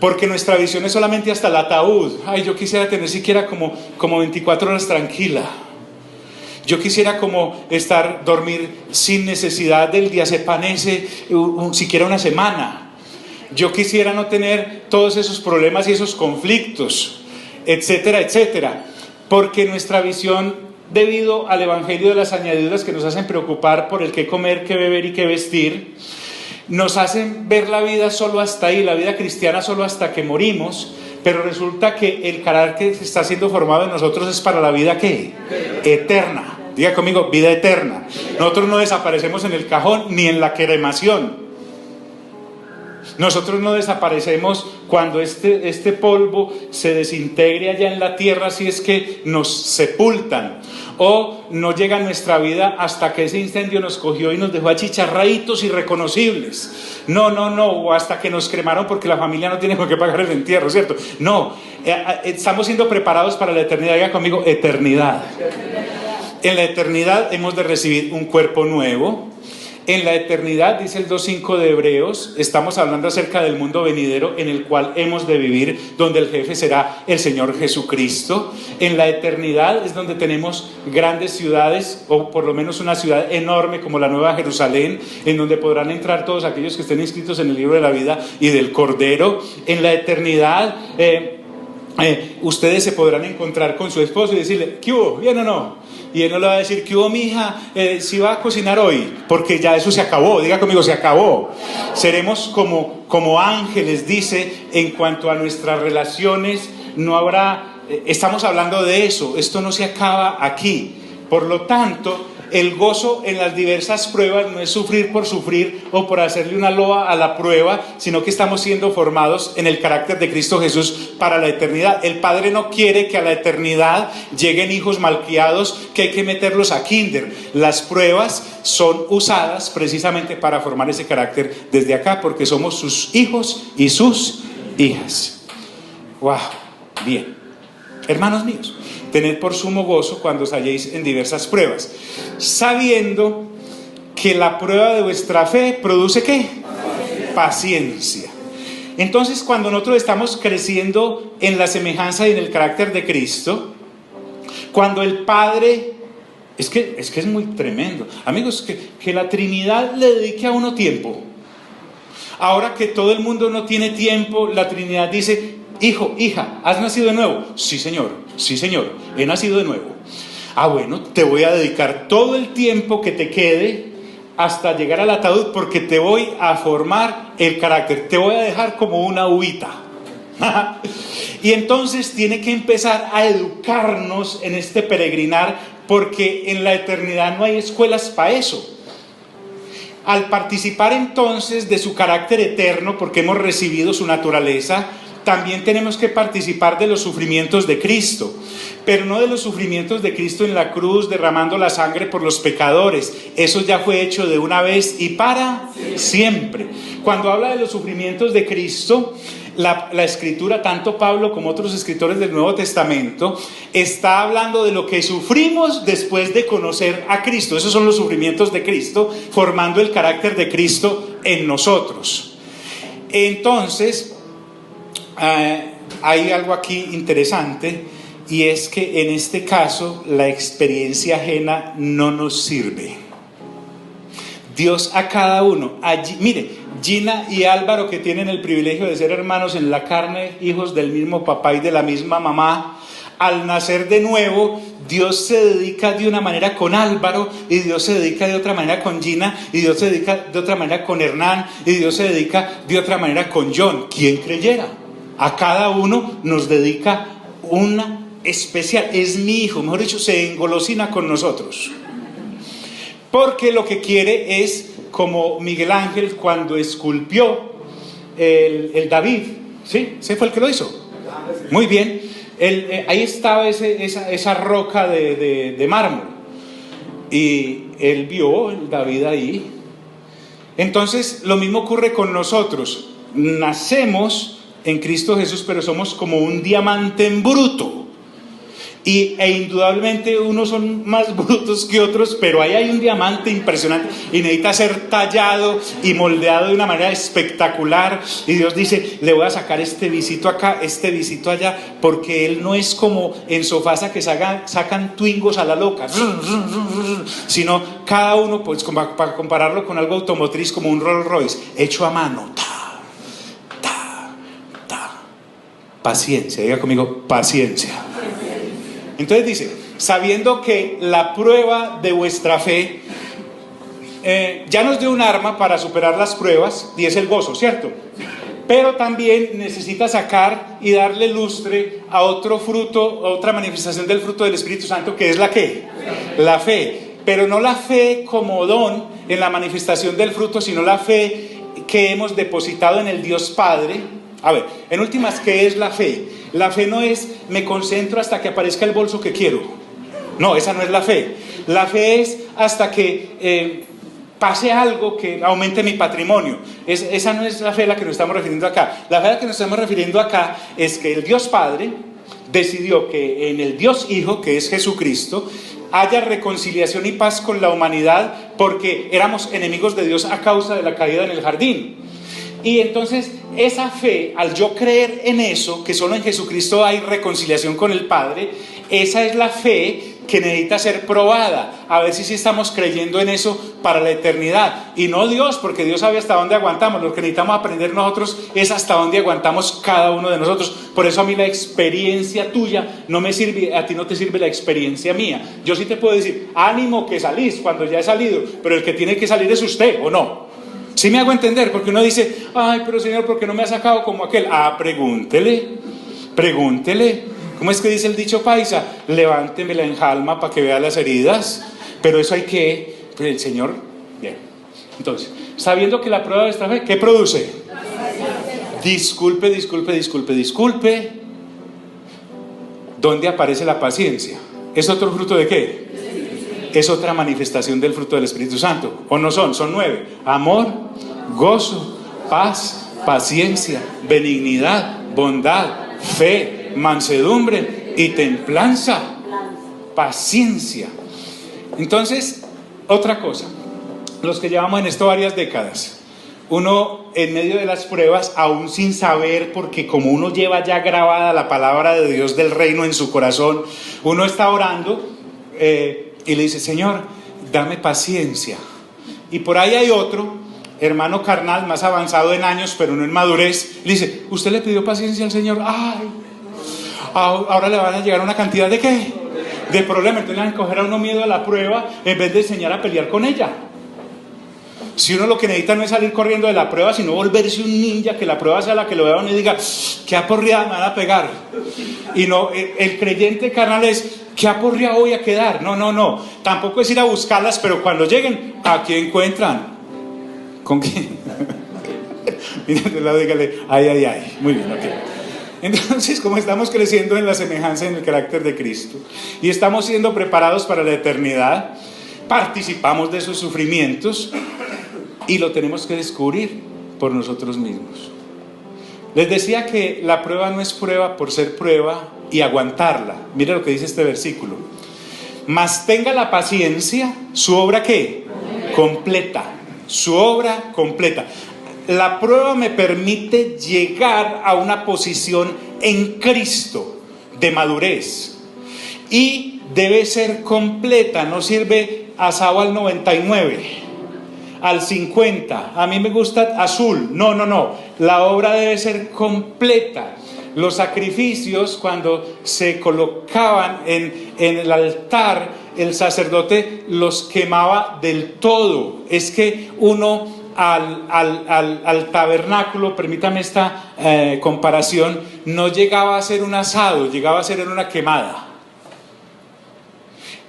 porque nuestra visión es solamente hasta el ataúd. Ay, yo quisiera tener siquiera como 24 horas tranquila. Yo quisiera dormir sin necesidad del diazepam ese, siquiera una semana. Yo quisiera no tener todos esos problemas y esos conflictos, etcétera, etcétera, porque nuestra visión, debido al evangelio de las añadiduras que nos hacen preocupar por el qué comer, qué beber y qué vestir, nos hacen ver la vida solo hasta ahí, la vida cristiana solo hasta que morimos, pero resulta que el carácter que está siendo formado en nosotros es para la vida ¿qué? Eterna. Diga conmigo, vida eterna. Nosotros no desaparecemos en el cajón ni en la cremación. Nosotros no desaparecemos cuando este polvo se desintegre allá en la tierra, si es que nos sepultan, o no llega a nuestra vida hasta que ese incendio nos cogió y nos dejó achicharraditos irreconocibles. No, o hasta que nos cremaron porque la familia no tiene con qué pagar el entierro, ¿cierto? No, estamos siendo preparados para la eternidad. Diga conmigo, eternidad. En la eternidad hemos de recibir un cuerpo nuevo. En la eternidad, dice el 2.5 de Hebreos, estamos hablando acerca del mundo venidero en el cual hemos de vivir, donde el jefe será el Señor Jesucristo. En la eternidad es donde tenemos grandes ciudades, o por lo menos una ciudad enorme como la Nueva Jerusalén, en donde podrán entrar todos aquellos que estén inscritos en el libro de la vida y del Cordero. En la eternidad ustedes se podrán encontrar con su esposo y decirle, ¿qué hubo? ¿Bien o no? Y él no le va a decir, ¿qué hubo, mija? ¿Si va a cocinar hoy? Porque ya eso se acabó. Diga conmigo, se acabó. Seremos como ángeles, dice, en cuanto a nuestras relaciones. No habrá, estamos hablando de eso. Esto no se acaba aquí. Por lo tanto, el gozo en las diversas pruebas no es sufrir por sufrir o por hacerle una loa a la prueba, sino que estamos siendo formados en el carácter de Cristo Jesús para la eternidad. El Padre no quiere que a la eternidad lleguen hijos malcriados que hay que meterlos a kinder. Las pruebas son usadas precisamente para formar ese carácter desde acá, porque somos sus hijos y sus hijas. ¡Wow! Bien. Hermanos míos, tened por sumo gozo cuando os halléis en diversas pruebas, sabiendo que la prueba de vuestra fe produce ¿qué? Paciencia. Entonces, cuando nosotros estamos creciendo en la semejanza y en el carácter de Cristo, cuando el Padre, es que es muy tremendo, amigos, que la Trinidad le dedique a uno tiempo. Ahora que todo el mundo no tiene tiempo, la Trinidad dice, hijo, hija, ¿has nacido de nuevo? Sí, señor, he nacido de nuevo. Ah, bueno, te voy a dedicar todo el tiempo que te quede hasta llegar al ataúd, porque te voy a formar el carácter, te voy a dejar como una uvita. Y entonces tiene que empezar a educarnos en este peregrinar, porque en la eternidad no hay escuelas para eso. Al participar entonces de su carácter eterno, porque hemos recibido su naturaleza, también tenemos que participar de los sufrimientos de Cristo, pero no de los sufrimientos de Cristo en la cruz, derramando la sangre por los pecadores. Eso ya fue hecho de una vez y para siempre. Cuando habla de los sufrimientos de Cristo, la Escritura, tanto Pablo como otros escritores del Nuevo Testamento, está hablando de lo que sufrimos después de conocer a Cristo. Esos son los sufrimientos de Cristo, formando el carácter de Cristo en nosotros. Entonces, hay algo aquí interesante, y es que en este caso la experiencia ajena no nos sirve. Dios a cada uno, allí, mire, Gina y Álvaro, que tienen el privilegio de ser hermanos en la carne, hijos del mismo papá y de la misma mamá, al nacer de nuevo, Dios se dedica de una manera con Álvaro, y Dios se dedica de otra manera con Gina, y Dios se dedica de otra manera con Hernán, y Dios se dedica de otra manera con John. ¿Quién creyera? A cada uno nos dedica una especial. Es mi hijo, mejor dicho, se engolosina con nosotros. Porque lo que quiere es, como Miguel Ángel cuando esculpió el David, ¿sí? ¿Ese fue el que lo hizo? Muy bien. Ahí estaba esa roca de mármol, y él vio el David ahí. Entonces lo mismo ocurre con nosotros. Nacemos en Cristo Jesús, pero somos como un diamante en bruto. E indudablemente unos son más brutos que otros, pero ahí hay un diamante impresionante y necesita ser tallado y moldeado de una manera espectacular. Y Dios dice: le voy a sacar este visito acá, este visito allá, porque él no es como en Sofasa que sacan twingos a la loca, sino cada uno, pues, para compararlo con algo automotriz, como un Rolls Royce hecho a mano. Paciencia, diga conmigo, paciencia. Entonces dice: sabiendo que la prueba de vuestra fe ya nos dio un arma para superar las pruebas, y es el gozo, ¿cierto? Pero también necesita sacar y darle lustre a otro fruto, otra manifestación del fruto del Espíritu Santo, que es la ¿qué? La fe. Pero no la fe como don en la manifestación del fruto, sino la fe que hemos depositado en el Dios Padre. A ver, en últimas, ¿qué es la fe? La fe no es me concentro hasta que aparezca el bolso que quiero. No, esa no es la fe. La fe es hasta que pase algo que aumente mi patrimonio. Esa no es la fe a la que nos estamos refiriendo acá. La fe a la que nos estamos refiriendo acá es que el Dios Padre decidió que en el Dios Hijo, que es Jesucristo, haya reconciliación y paz con la humanidad, porque éramos enemigos de Dios a causa de la caída en el jardín. Y entonces esa fe, al yo creer en eso, que solo en Jesucristo hay reconciliación con el Padre, esa es la fe que necesita ser probada, a ver si estamos creyendo en eso para la eternidad. Y no Dios, porque Dios sabe hasta dónde aguantamos. Lo que necesitamos aprender nosotros es hasta dónde aguantamos cada uno de nosotros. Por eso a mí la experiencia tuya no me sirve, a ti no te sirve la experiencia mía. Yo sí te puedo decir, ánimo que salís cuando ya he salido, pero el que tiene que salir es usted, ¿o no? ¿Sí me hago entender? Porque uno dice: ay, pero Señor, ¿por qué no me ha sacado como aquel? Pregúntele. ¿Cómo es que dice el dicho paisa? Levánteme la enjalma para que vea las heridas. Pero eso hay que, pues el Señor, bien. Entonces, sabiendo que la prueba de esta fe, ¿qué produce? Disculpe. ¿Dónde aparece la paciencia? ¿Es otro fruto de qué? Es otra manifestación del fruto del Espíritu Santo. ¿O no son? Son 9. Amor, gozo, paz, paciencia, benignidad, bondad, fe, mansedumbre y templanza. Paciencia. Entonces, otra cosa. Los que llevamos en esto varias décadas, uno en medio de las pruebas, aún sin saber, porque como uno lleva ya grabada la palabra de Dios del reino en su corazón, uno está orando y le dice: Señor, dame paciencia. Y por ahí hay otro hermano carnal más avanzado en años, pero no en madurez, le dice: ¿usted le pidió paciencia al Señor? Ay, ahora le van a llegar una cantidad de ¿qué? De problemas. Entonces le van a coger a uno miedo a la prueba en vez de enseñar a pelear con ella. Si uno lo que necesita no es salir corriendo de la prueba, sino volverse un ninja, que la prueba sea la que lo vea uno y diga: ¿qué aporreada me van a pegar? Y no, el creyente carnal es: ¿qué aporreada voy a quedar? No. Tampoco es ir a buscarlas, pero cuando lleguen, ¿a quién encuentran? ¿Con quién? Mírate al lado, dígale: ay. Muy bien, ok. Entonces, como estamos creciendo en la semejanza en el carácter de Cristo y estamos siendo preparados para la eternidad, participamos de sus sufrimientos y lo tenemos que descubrir por nosotros mismos. Les decía que la prueba no es prueba por ser prueba y aguantarla. Mira lo que dice este versículo: mas tenga la paciencia su obra ¿qué? Completa. Su obra completa. La prueba me permite llegar a una posición en Cristo de madurez, y debe ser completa. No sirve asado al 99, al 50. A mí me gusta azul. No. La obra debe ser completa. Los sacrificios, cuando se colocaban en el altar, el sacerdote los quemaba del todo. Es que uno al tabernáculo, permítame esta comparación, no llegaba a ser un asado, llegaba a ser una quemada.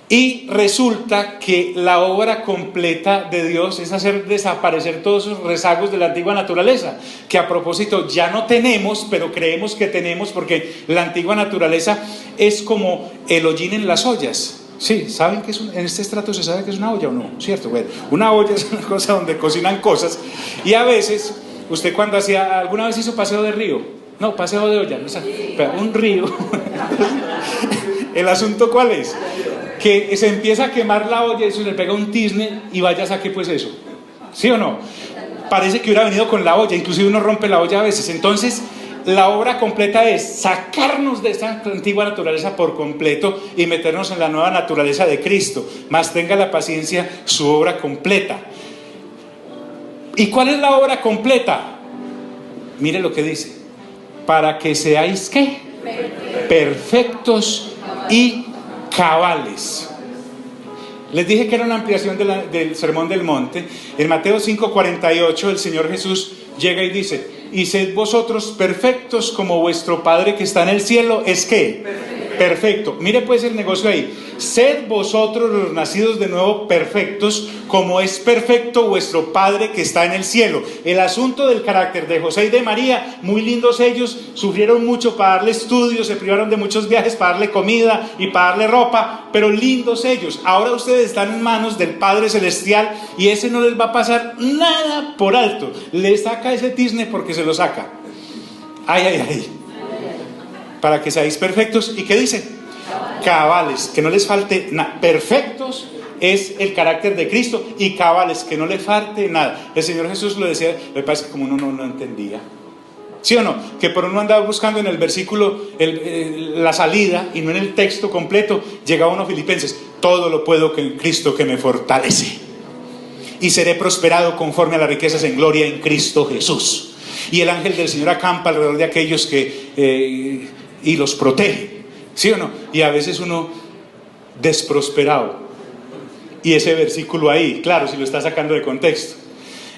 Y resulta que la obra completa de Dios es hacer desaparecer todos esos rezagos de la antigua naturaleza, que a propósito ya no tenemos, pero creemos que tenemos, porque la antigua naturaleza es como el hollín en las ollas. Sí, ¿saben qué es en este estrato se sabe que es una olla o no? ¿Cierto? Bueno, una olla es una cosa donde cocinan cosas, y a veces, usted cuando ¿alguna vez hizo paseo de río? No, paseo de olla, no, un río. ¿El asunto cuál es? Que se empieza a quemar la olla y eso le pega un tizne y vaya, saque pues eso. ¿Sí o no? Parece que hubiera venido con la olla, inclusive uno rompe la olla a veces. Entonces, la obra completa es sacarnos de esta antigua naturaleza por completo y meternos en la nueva naturaleza de Cristo. Mas tenga la paciencia, su obra completa. ¿Y cuál es la obra completa? Mire lo que dice: para que seáis, ¿qué? Perfectos y cabales. Les dije que era una ampliación del Sermón del Monte. En Mateo 5:48 el Señor Jesús llega y dice: y sed vosotros perfectos como vuestro Padre que está en el cielo es ¿qué? Perfecto. Mire pues el negocio ahí: sed vosotros los nacidos de nuevo perfectos como es perfecto vuestro Padre que está en el cielo. El asunto del carácter de José y de María, muy lindos ellos, sufrieron mucho para darle estudios, se privaron de muchos viajes para darle comida y para darle ropa, pero lindos ellos. Ahora ustedes están en manos del Padre Celestial y ese no les va a pasar nada por alto. Le saca ese tizne porque se lo saca. Ay, ay, ay. Para que seáis perfectos. ¿Y qué dice? Cabales, que no les falte nada. Perfectos es el carácter de Cristo, y cabales, que no le falte nada. El Señor Jesús lo decía, me parece que como uno no entendía. ¿Sí o no? Que por uno andaba buscando en el versículo la salida y no en el texto completo. Llegaba uno a Filipenses: todo lo puedo en Cristo que me fortalece, y seré prosperado conforme a las riquezas en gloria en Cristo Jesús. Y el ángel del Señor acampa alrededor de aquellos que y los protege. ¿Sí o no? Y a veces uno desprosperado, y ese versículo ahí, claro, si lo está sacando de contexto,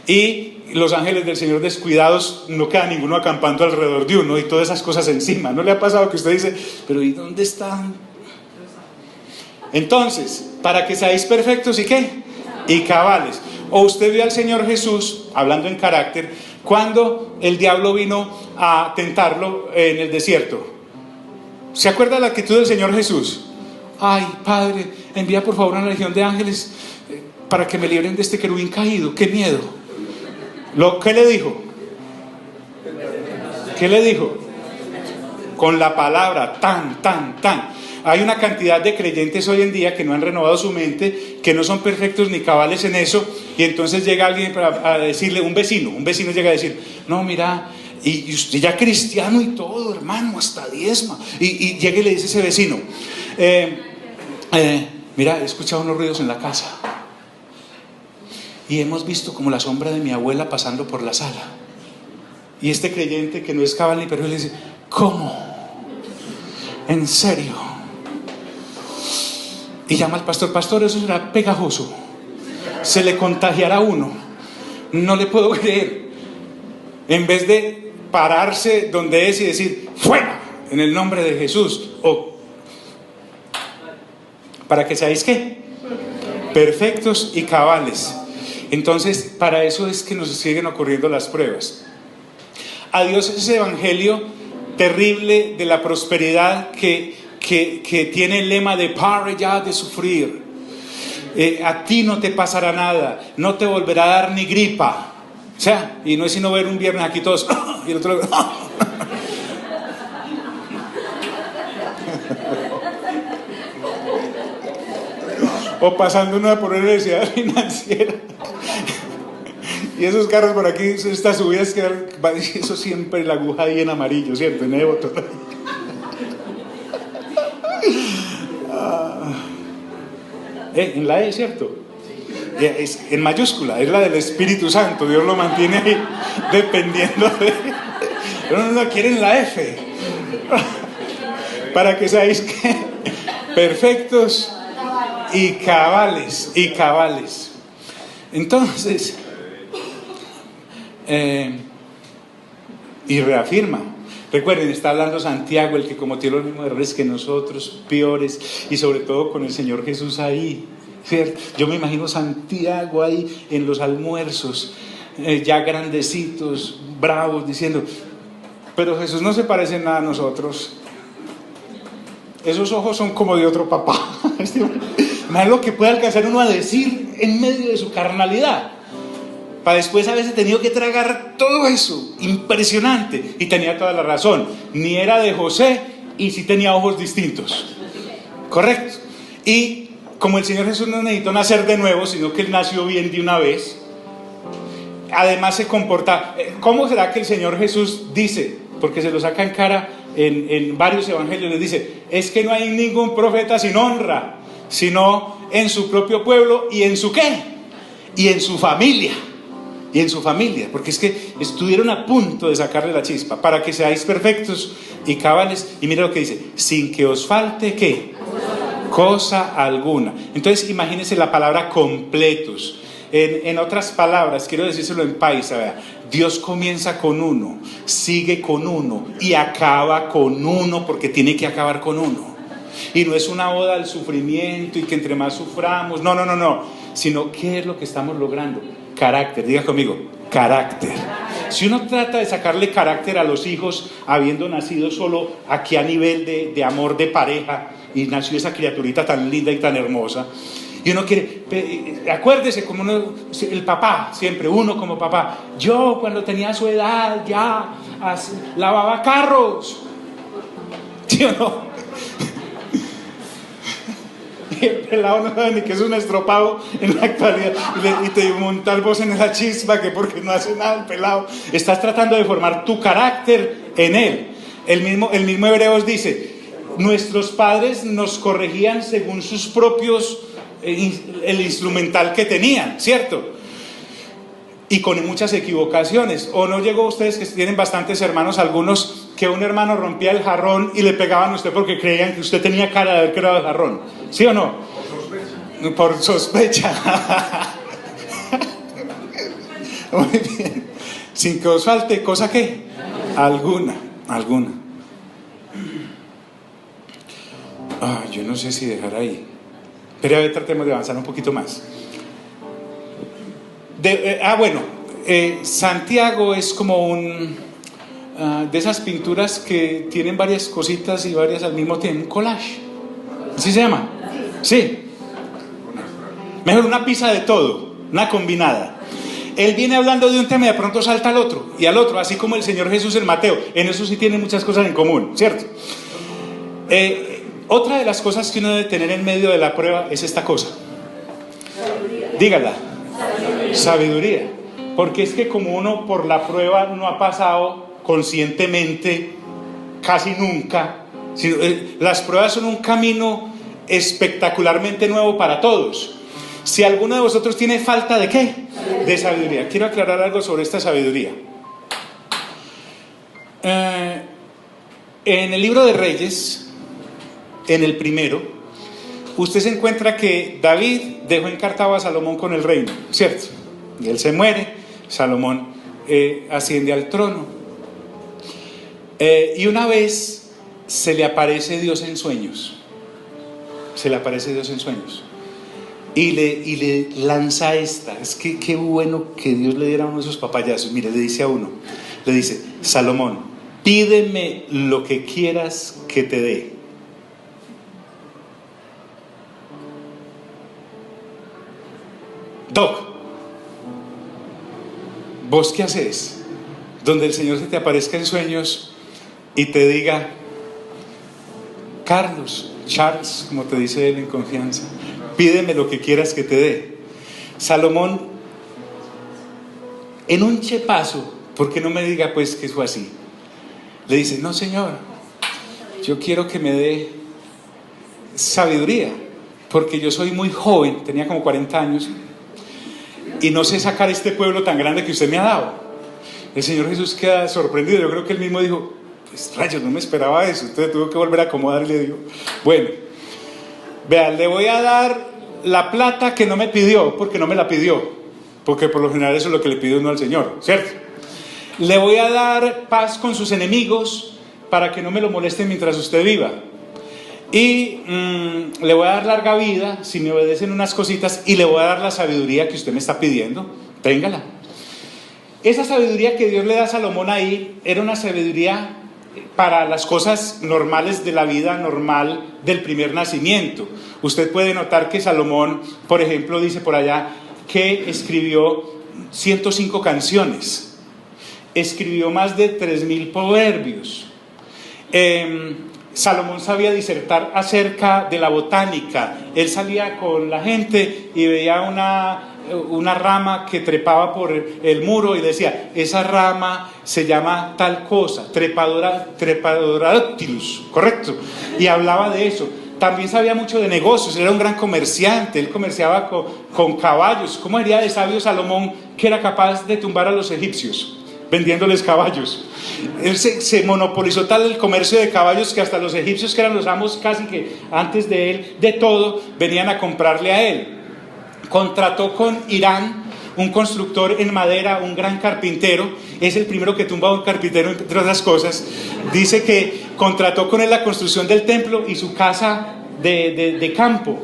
y los ángeles del Señor descuidados, no queda ninguno acampando alrededor de uno y todas esas cosas encima. ¿No le ha pasado que usted dice, pero ¿y dónde están? Entonces, para que seáis perfectos, ¿y qué? Y cabales. O usted vio al Señor Jesús, hablando en carácter, cuando el diablo vino a tentarlo en el desierto. ¿Se acuerda la actitud del Señor Jesús? Ay, Padre, envía por favor una legión de ángeles para que me libren de este querubín caído. ¡Qué miedo! ¿Qué le dijo? ¿Qué le dijo? Con la palabra, tan. Hay una cantidad de creyentes hoy en día que no han renovado su mente, que no son perfectos ni cabales en eso, y entonces llega alguien a decirle, un vecino llega a decir: no, mira, y usted ya cristiano y todo, hermano, hasta diezma, y llega y le dice a ese vecino: mira, he escuchado unos ruidos en la casa y hemos visto como la sombra de mi abuela pasando por la sala. Y este creyente que no es cabal ni perfecto le dice: ¿cómo? ¿En serio? Y llama al pastor: pastor, eso será pegajoso, se le contagiará a uno, no le puedo creer. En vez de pararse donde es y decir: fuera, en el nombre de Jesús. O para que seáis ¿qué? Perfectos y cabales. Entonces, para eso es que nos siguen ocurriendo las pruebas. A Dios ese evangelio terrible de la prosperidad que tiene el lema de pare ya de sufrir. A ti no te pasará nada, no te volverá a dar ni gripa. O sea, y no es sino ver un viernes aquí todos y el otro o pasando una por una necesidad financiera y esos carros por aquí, estas subidas que eso siempre la aguja ahí en amarillo, ¿cierto? En el botón. En la E, ¿cierto? Es en mayúscula, es la del Espíritu Santo. Dios lo mantiene ahí dependiendo de... Pero no quieren la F. Para que seáis que perfectos y cabales, y cabales. Entonces, y reafirma. Recuerden, está hablando Santiago, el que cometió los mismos errores que nosotros, peores, y sobre todo con el Señor Jesús ahí, ¿cierto? Yo me imagino Santiago ahí en los almuerzos, ya grandecitos, bravos, diciendo, pero Jesús no se parece en nada a nosotros. Esos ojos son como de otro papá. Más lo que puede alcanzar uno a decir en medio de su carnalidad. Para después haberse tenido que tragar todo eso, impresionante, y tenía toda la razón, ni era de José y sí tenía ojos distintos, correcto. Y como el Señor Jesús no necesitó nacer de nuevo, sino que Él nació bien de una vez, además se comporta. ¿Cómo será que el Señor Jesús dice? Porque se lo saca en cara en varios evangelios, les dice, es que no hay ningún profeta sin honra, sino en su propio pueblo y en su ¿qué? Y en su familia. Y en su familia, porque es que estuvieron a punto de sacarle la chispa, para que seáis perfectos y cabales. Y mira lo que dice, sin que os falte ¿qué? Cosa alguna. Entonces imagínense la palabra completos. En otras palabras, quiero decírselo en paisa, ¿verdad? Dios comienza con uno, sigue con uno y acaba con uno, porque tiene que acabar con uno. Y no es una oda al sufrimiento y que entre más suframos, no, sino ¿qué es lo que estamos logrando? Carácter, diga conmigo, carácter. Si uno trata de sacarle carácter a los hijos, habiendo nacido solo aquí a nivel de amor de pareja, y nació esa criaturita tan linda y tan hermosa, y uno quiere, acuérdese como uno, el papá, siempre uno como papá, yo cuando tenía su edad ya lavaba carros, ¿sí o no? El pelado no sabe ni que es un estropado en la actualidad, y te montas vos en esa chispa que porque no hace nada el pelado. Estás tratando de formar tu carácter en él. El mismo Hebreos dice, nuestros padres nos corregían según sus propios el instrumental que tenían, ¿cierto? Y con muchas equivocaciones. ¿O no llegó a ustedes, que tienen bastantes hermanos, algunos, que un hermano rompía el jarrón y le pegaban a usted porque creían que usted tenía cara de haber quebrado el jarrón? ¿Sí o no? Por sospecha. Muy bien. Sin que os falte cosa ¿qué? Alguna. Yo no sé si dejar ahí. Pero a ver, tratemos de avanzar un poquito más. Santiago es como de esas pinturas que tienen varias cositas y varias al mismo tiempo, un collage, ¿así se llama? Sí, mejor una pizza de todo, una combinada. Él viene hablando de un tema y de pronto salta al otro y al otro, así como el Señor Jesús en Mateo. En eso sí tienen muchas cosas en común, ¿cierto? Otra de las cosas que uno debe tener en medio de la prueba es esta cosa. Dígala. Sabiduría. Porque es que como uno por la prueba no ha pasado conscientemente casi nunca, sino, las pruebas son un camino espectacularmente nuevo para todos. Si alguno de vosotros tiene falta de ¿qué? De sabiduría. Quiero aclarar algo sobre esta sabiduría. En el libro de Reyes, en el primero, usted se encuentra que David dejó encartado a Salomón con el reino, ¿cierto? Y él se muere, Salomón asciende al trono. Y una vez se le aparece Dios en sueños. Y le lanza esta. Es que qué bueno que Dios le diera uno de esos papayazos. Mire, le dice a uno, le dice, Salomón, pídeme lo que quieras que te dé. Doc, ¿vos qué haces? Donde el Señor se te aparezca en sueños y te diga, Carlos, Charles, como te dice él en confianza, pídeme lo que quieras que te dé. Salomón, en un chepazo, porque no me diga pues que fue así, le dice, no Señor, yo quiero que me dé sabiduría, porque yo soy muy joven, tenía como 40 años, y no sé sacar este pueblo tan grande que usted me ha dado. El Señor Jesús queda sorprendido. Yo creo que él mismo dijo, pues, rayos, no me esperaba eso. Entonces tuve que volver a acomodar y le digo, bueno, vea, le voy a dar la plata que no me pidió, porque no me la pidió, porque por lo general eso es lo que le pide uno al Señor, ¿cierto? Le voy a dar paz con sus enemigos para que no me lo molesten mientras usted viva. Y le voy a dar larga vida si me obedecen unas cositas, y le voy a dar la sabiduría que usted me está pidiendo. Téngala. Esa sabiduría que Dios le da a Salomón ahí era una sabiduría para las cosas normales de la vida normal del primer nacimiento. Usted puede notar que Salomón, por ejemplo, dice por allá que escribió 105 canciones, escribió más de 3.000 proverbios. Salomón sabía disertar acerca de la botánica. Él salía con la gente y veía una rama que trepaba por el muro y decía, esa rama se llama tal cosa, Trepadoractylus, correcto, y hablaba de eso. También sabía mucho de negocios, era un gran comerciante, él comerciaba con caballos. ¿Cómo sería de sabio Salomón, que era capaz de tumbar a los egipcios vendiéndoles caballos? Él se monopolizó tal el comercio de caballos que hasta los egipcios, que eran los amos casi que antes de él, de todo, venían a comprarle a él. Contrató con Irán un constructor en madera, un gran carpintero. Es el primero que tumba a un carpintero, entre otras cosas. Dice que contrató con él la construcción del templo y su casa de campo.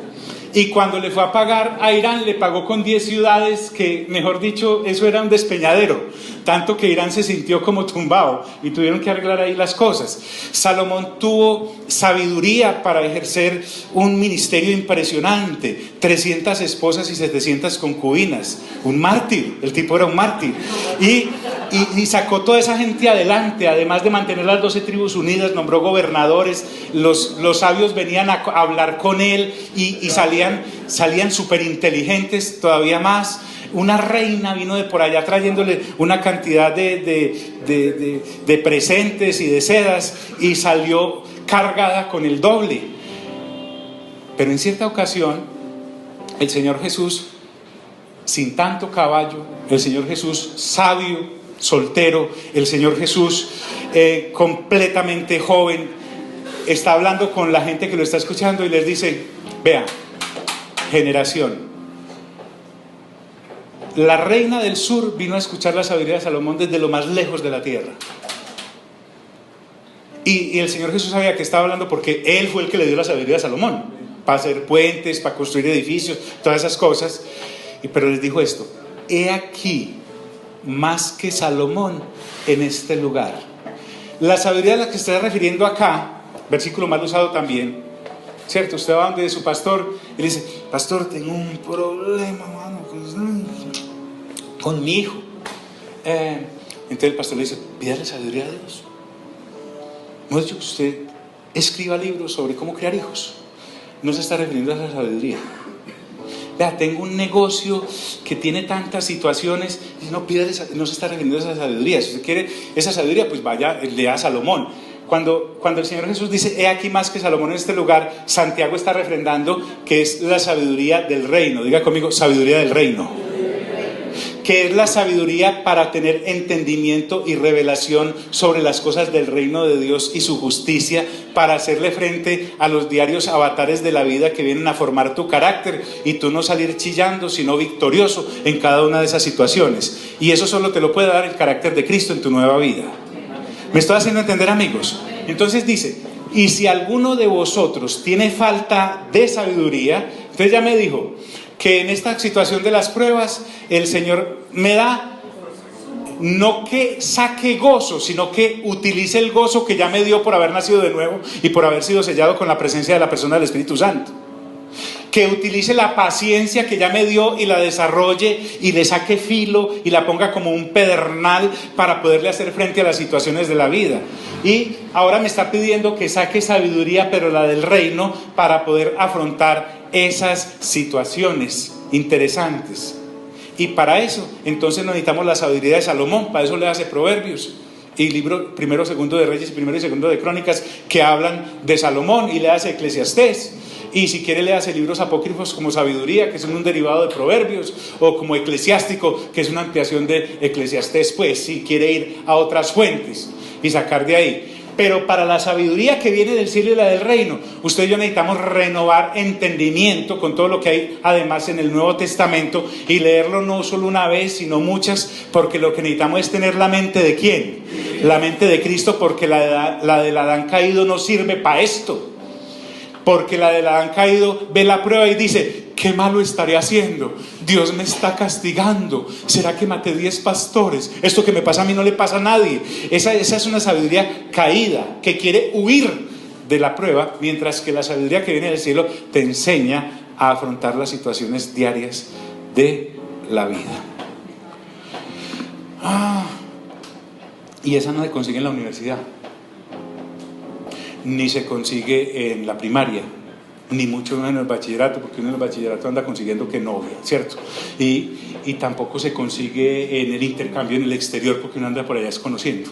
Y cuando le fue a pagar a Irán, le pagó con 10 ciudades que, mejor dicho, eso era un despeñadero. Tanto que Irán se sintió como tumbado y tuvieron que arreglar ahí las cosas. Salomón tuvo sabiduría para ejercer un ministerio impresionante. 300 esposas y 700 concubinas. Un mártir, el tipo era un mártir. Y sacó toda esa gente adelante, además de mantener las 12 tribus unidas, nombró gobernadores. Los sabios venían a hablar con él y salían súper inteligentes todavía más. Una reina vino de por allá trayéndole una cantidad de presentes y de sedas, y salió cargada con el doble. Pero en cierta ocasión, el Señor Jesús, sin tanto caballo, el Señor Jesús sabio, soltero, el Señor Jesús completamente joven, está hablando con la gente que lo está escuchando y les dice, vea, generación, la reina del sur vino a escuchar la sabiduría de Salomón desde lo más lejos de la tierra. Y el Señor Jesús sabía que estaba hablando porque Él fue el que le dio la sabiduría a Salomón, para hacer puentes, para construir edificios, todas esas cosas. Pero les dijo esto, he aquí más que Salomón en este lugar. La sabiduría a la que se está refiriendo acá, versículo mal usado también, ¿cierto? Usted va donde su pastor y le dice, pastor, tengo un problema, mano, con mi hijo. Entonces el pastor le dice, pídale sabiduría a Dios. ¿No es dicho que usted escriba libros sobre cómo criar hijos? No se está refiriendo a esa sabiduría. Vea, tengo un negocio que tiene tantas situaciones. No, pídale, no se está refiriendo a esa sabiduría. Si usted quiere esa sabiduría, pues vaya, lea a Salomón. Cuando el Señor Jesús dice, he aquí más que Salomón en este lugar, Santiago está refrendando que es la sabiduría del reino. Diga conmigo, sabiduría del reino. Que es la sabiduría para tener entendimiento y revelación sobre las cosas del reino de Dios y su justicia, para hacerle frente a los diarios avatares de la vida que vienen a formar tu carácter y tú no salir chillando, sino victorioso en cada una de esas situaciones. Y eso solo te lo puede dar el carácter de Cristo en tu nueva vida. ¿Me estoy haciendo entender, amigos? Entonces dice, y si alguno de vosotros tiene falta de sabiduría, entonces ya me dijo que en esta situación de las pruebas el Señor me da, no que saque gozo, sino que utilice el gozo que ya me dio por haber nacido de nuevo y por haber sido sellado con la presencia de la persona del Espíritu Santo. Que utilice la paciencia que ya me dio y la desarrolle y le saque filo y la ponga como un pedernal para poderle hacer frente a las situaciones de la vida. Y ahora me está pidiendo que saque sabiduría, pero la del reino, para poder afrontar esas situaciones interesantes. Y para eso, entonces necesitamos la sabiduría de Salomón. Para eso le hace Proverbios y libro primero, segundo de Reyes, primero y segundo de Crónicas, que hablan de Salomón, y le hace Eclesiastés. Y si quiere le hace libros apócrifos como Sabiduría, que son un derivado de Proverbios, o como Eclesiástico, que es una ampliación de Eclesiastés, pues si quiere ir a otras fuentes y sacar de ahí. Pero para la sabiduría que viene del cielo y la del reino, usted y yo necesitamos renovar entendimiento con todo lo que hay además en el Nuevo Testamento, y leerlo no solo una vez, sino muchas, porque lo que necesitamos es tener la mente de ¿quién? La mente de Cristo, porque la del Adán caído no sirve para esto. Porque la del Adán caído ve la prueba y dice: ¿qué malo estaré haciendo? Dios me está castigando. ¿Será que maté 10 pastores? Esto que me pasa a mí no le pasa a nadie. Esa es una sabiduría caída que quiere huir de la prueba, mientras que la sabiduría que viene del cielo te enseña a afrontar las situaciones diarias de la vida. Y esa no se consigue en la universidad, ni se consigue en la primaria, ni mucho menos en el bachillerato, porque uno en el bachillerato anda consiguiendo que novia, ¿cierto? Y tampoco se consigue en el intercambio en el exterior, porque uno anda por allá desconociendo.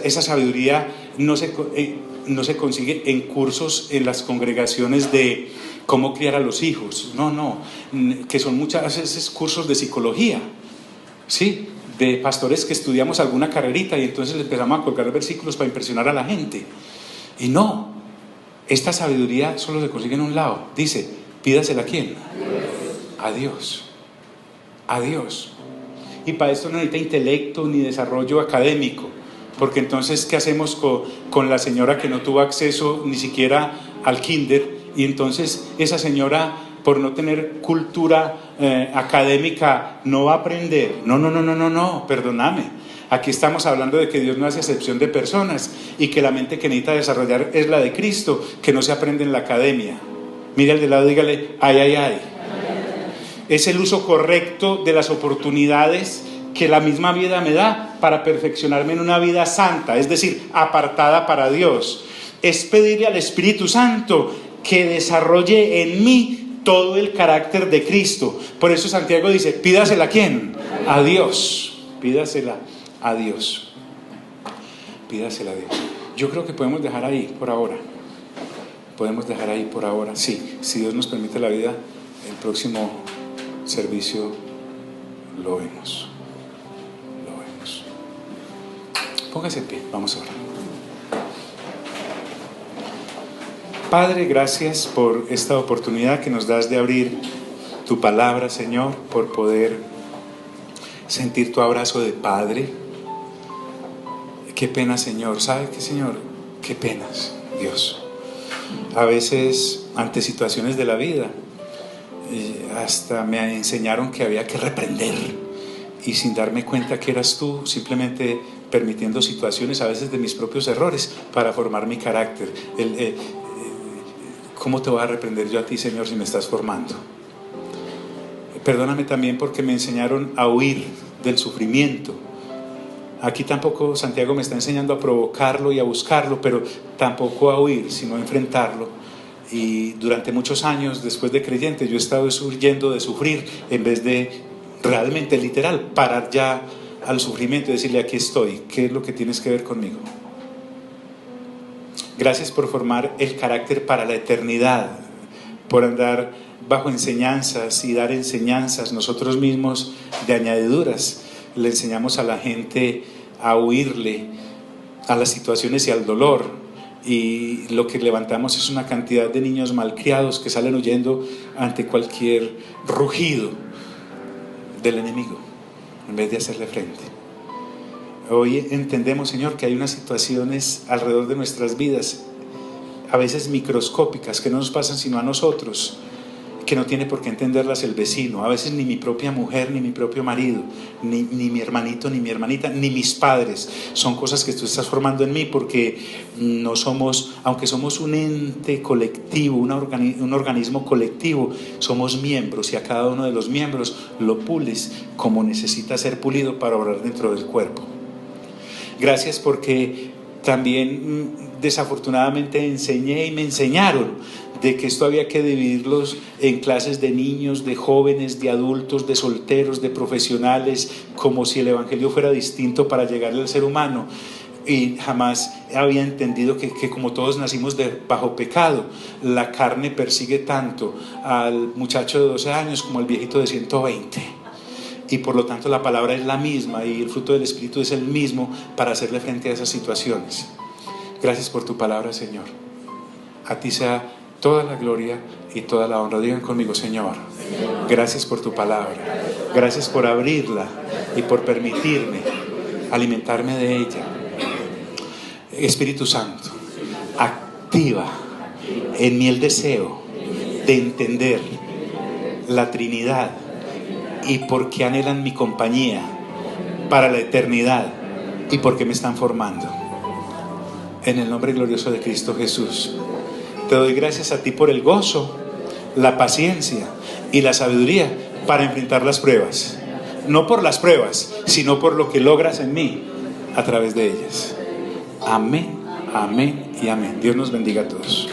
Esa sabiduría no se consigue en cursos en las congregaciones de cómo criar a los hijos, no, que son muchas veces cursos de psicología, ¿sí? De pastores que estudiamos alguna carrerita y entonces empezamos a colgar versículos para impresionar a la gente. Y no, esta sabiduría solo se consigue en un lado. Dice: pídasela ¿a quién? A Dios. A Dios. Y para esto no necesita intelecto ni desarrollo académico, porque entonces ¿qué hacemos con la señora que no tuvo acceso ni siquiera al kinder? Y entonces esa señora, por no tener cultura académica, no va a aprender. No, perdóname. Aquí estamos hablando de que Dios no hace excepción de personas y que la mente que necesita desarrollar es la de Cristo, que no se aprende en la academia. Mire al de lado, dígale: ay. Es el uso correcto de las oportunidades que la misma vida me da para perfeccionarme en una vida santa, es decir, apartada para Dios. Es pedirle al Espíritu Santo que desarrolle en mí todo el carácter de Cristo. Por eso Santiago dice: pídasela ¿a quién? A Dios. Pídasela a Dios. Pídasela a Dios. Yo creo que podemos dejar ahí por ahora. Sí, si Dios nos permite la vida, el próximo servicio lo vemos. Póngase en pie, vamos a orar. Padre, gracias por esta oportunidad que nos das de abrir tu palabra, Señor, por poder sentir tu abrazo de Padre. Qué pena, Señor. ¿Sabe qué, Señor? Qué penas, Dios. A veces, ante situaciones de la vida, hasta me enseñaron que había que reprender, y sin darme cuenta que eras tú, simplemente permitiendo situaciones a veces de mis propios errores para formar mi carácter. ¿Cómo te voy a reprender yo a ti, Señor, si me estás formando? Perdóname también porque me enseñaron a huir del sufrimiento. Aquí tampoco Santiago me está enseñando a provocarlo y a buscarlo, pero tampoco a huir, sino a enfrentarlo. Y durante muchos años, después de creyente, yo he estado huyendo de sufrir en vez de realmente, literal, parar ya al sufrimiento y decirle: aquí estoy, ¿qué es lo que tienes que ver conmigo? Gracias por formar el carácter para la eternidad, por andar bajo enseñanzas y dar enseñanzas nosotros mismos de añadiduras. Le enseñamos a la gente a huirle a las situaciones y al dolor, y lo que levantamos es una cantidad de niños malcriados que salen huyendo ante cualquier rugido del enemigo en vez de hacerle frente. Hoy entendemos, Señor, que hay unas situaciones alrededor de nuestras vidas, a veces microscópicas, que no nos pasan sino a nosotros, que no tiene por qué entenderlas el vecino, a veces ni mi propia mujer, ni mi propio marido, ni mi hermanito, ni mi hermanita, ni mis padres. Son cosas que tú estás formando en mí, porque no somos, aunque somos un ente colectivo, un organismo colectivo, somos miembros, y a cada uno de los miembros lo pules como necesita ser pulido para obrar dentro del cuerpo. Gracias porque también desafortunadamente enseñé y me enseñaron de que esto había que dividirlos en clases de niños, de jóvenes, de adultos, de solteros, de profesionales, como si el evangelio fuera distinto para llegarle al ser humano. Y jamás había entendido que como todos nacimos bajo pecado, la carne persigue tanto al muchacho de 12 años como al viejito de 120. y por lo tanto la palabra es la misma y el fruto del Espíritu es el mismo para hacerle frente a esas situaciones. Gracias por tu palabra, Señor. A ti sea toda la gloria y toda la honra. Digan conmigo, Señor, gracias por tu palabra. Gracias por abrirla y por permitirme alimentarme de ella. Espíritu Santo, activa en mí el deseo de entender la Trinidad y por qué anhelan mi compañía para la eternidad y por qué me están formando. En el nombre glorioso de Cristo Jesús, te doy gracias a ti por el gozo, la paciencia y la sabiduría para enfrentar las pruebas. No por las pruebas, sino por lo que logras en mí a través de ellas. Amén, amén y amén. Dios nos bendiga a todos.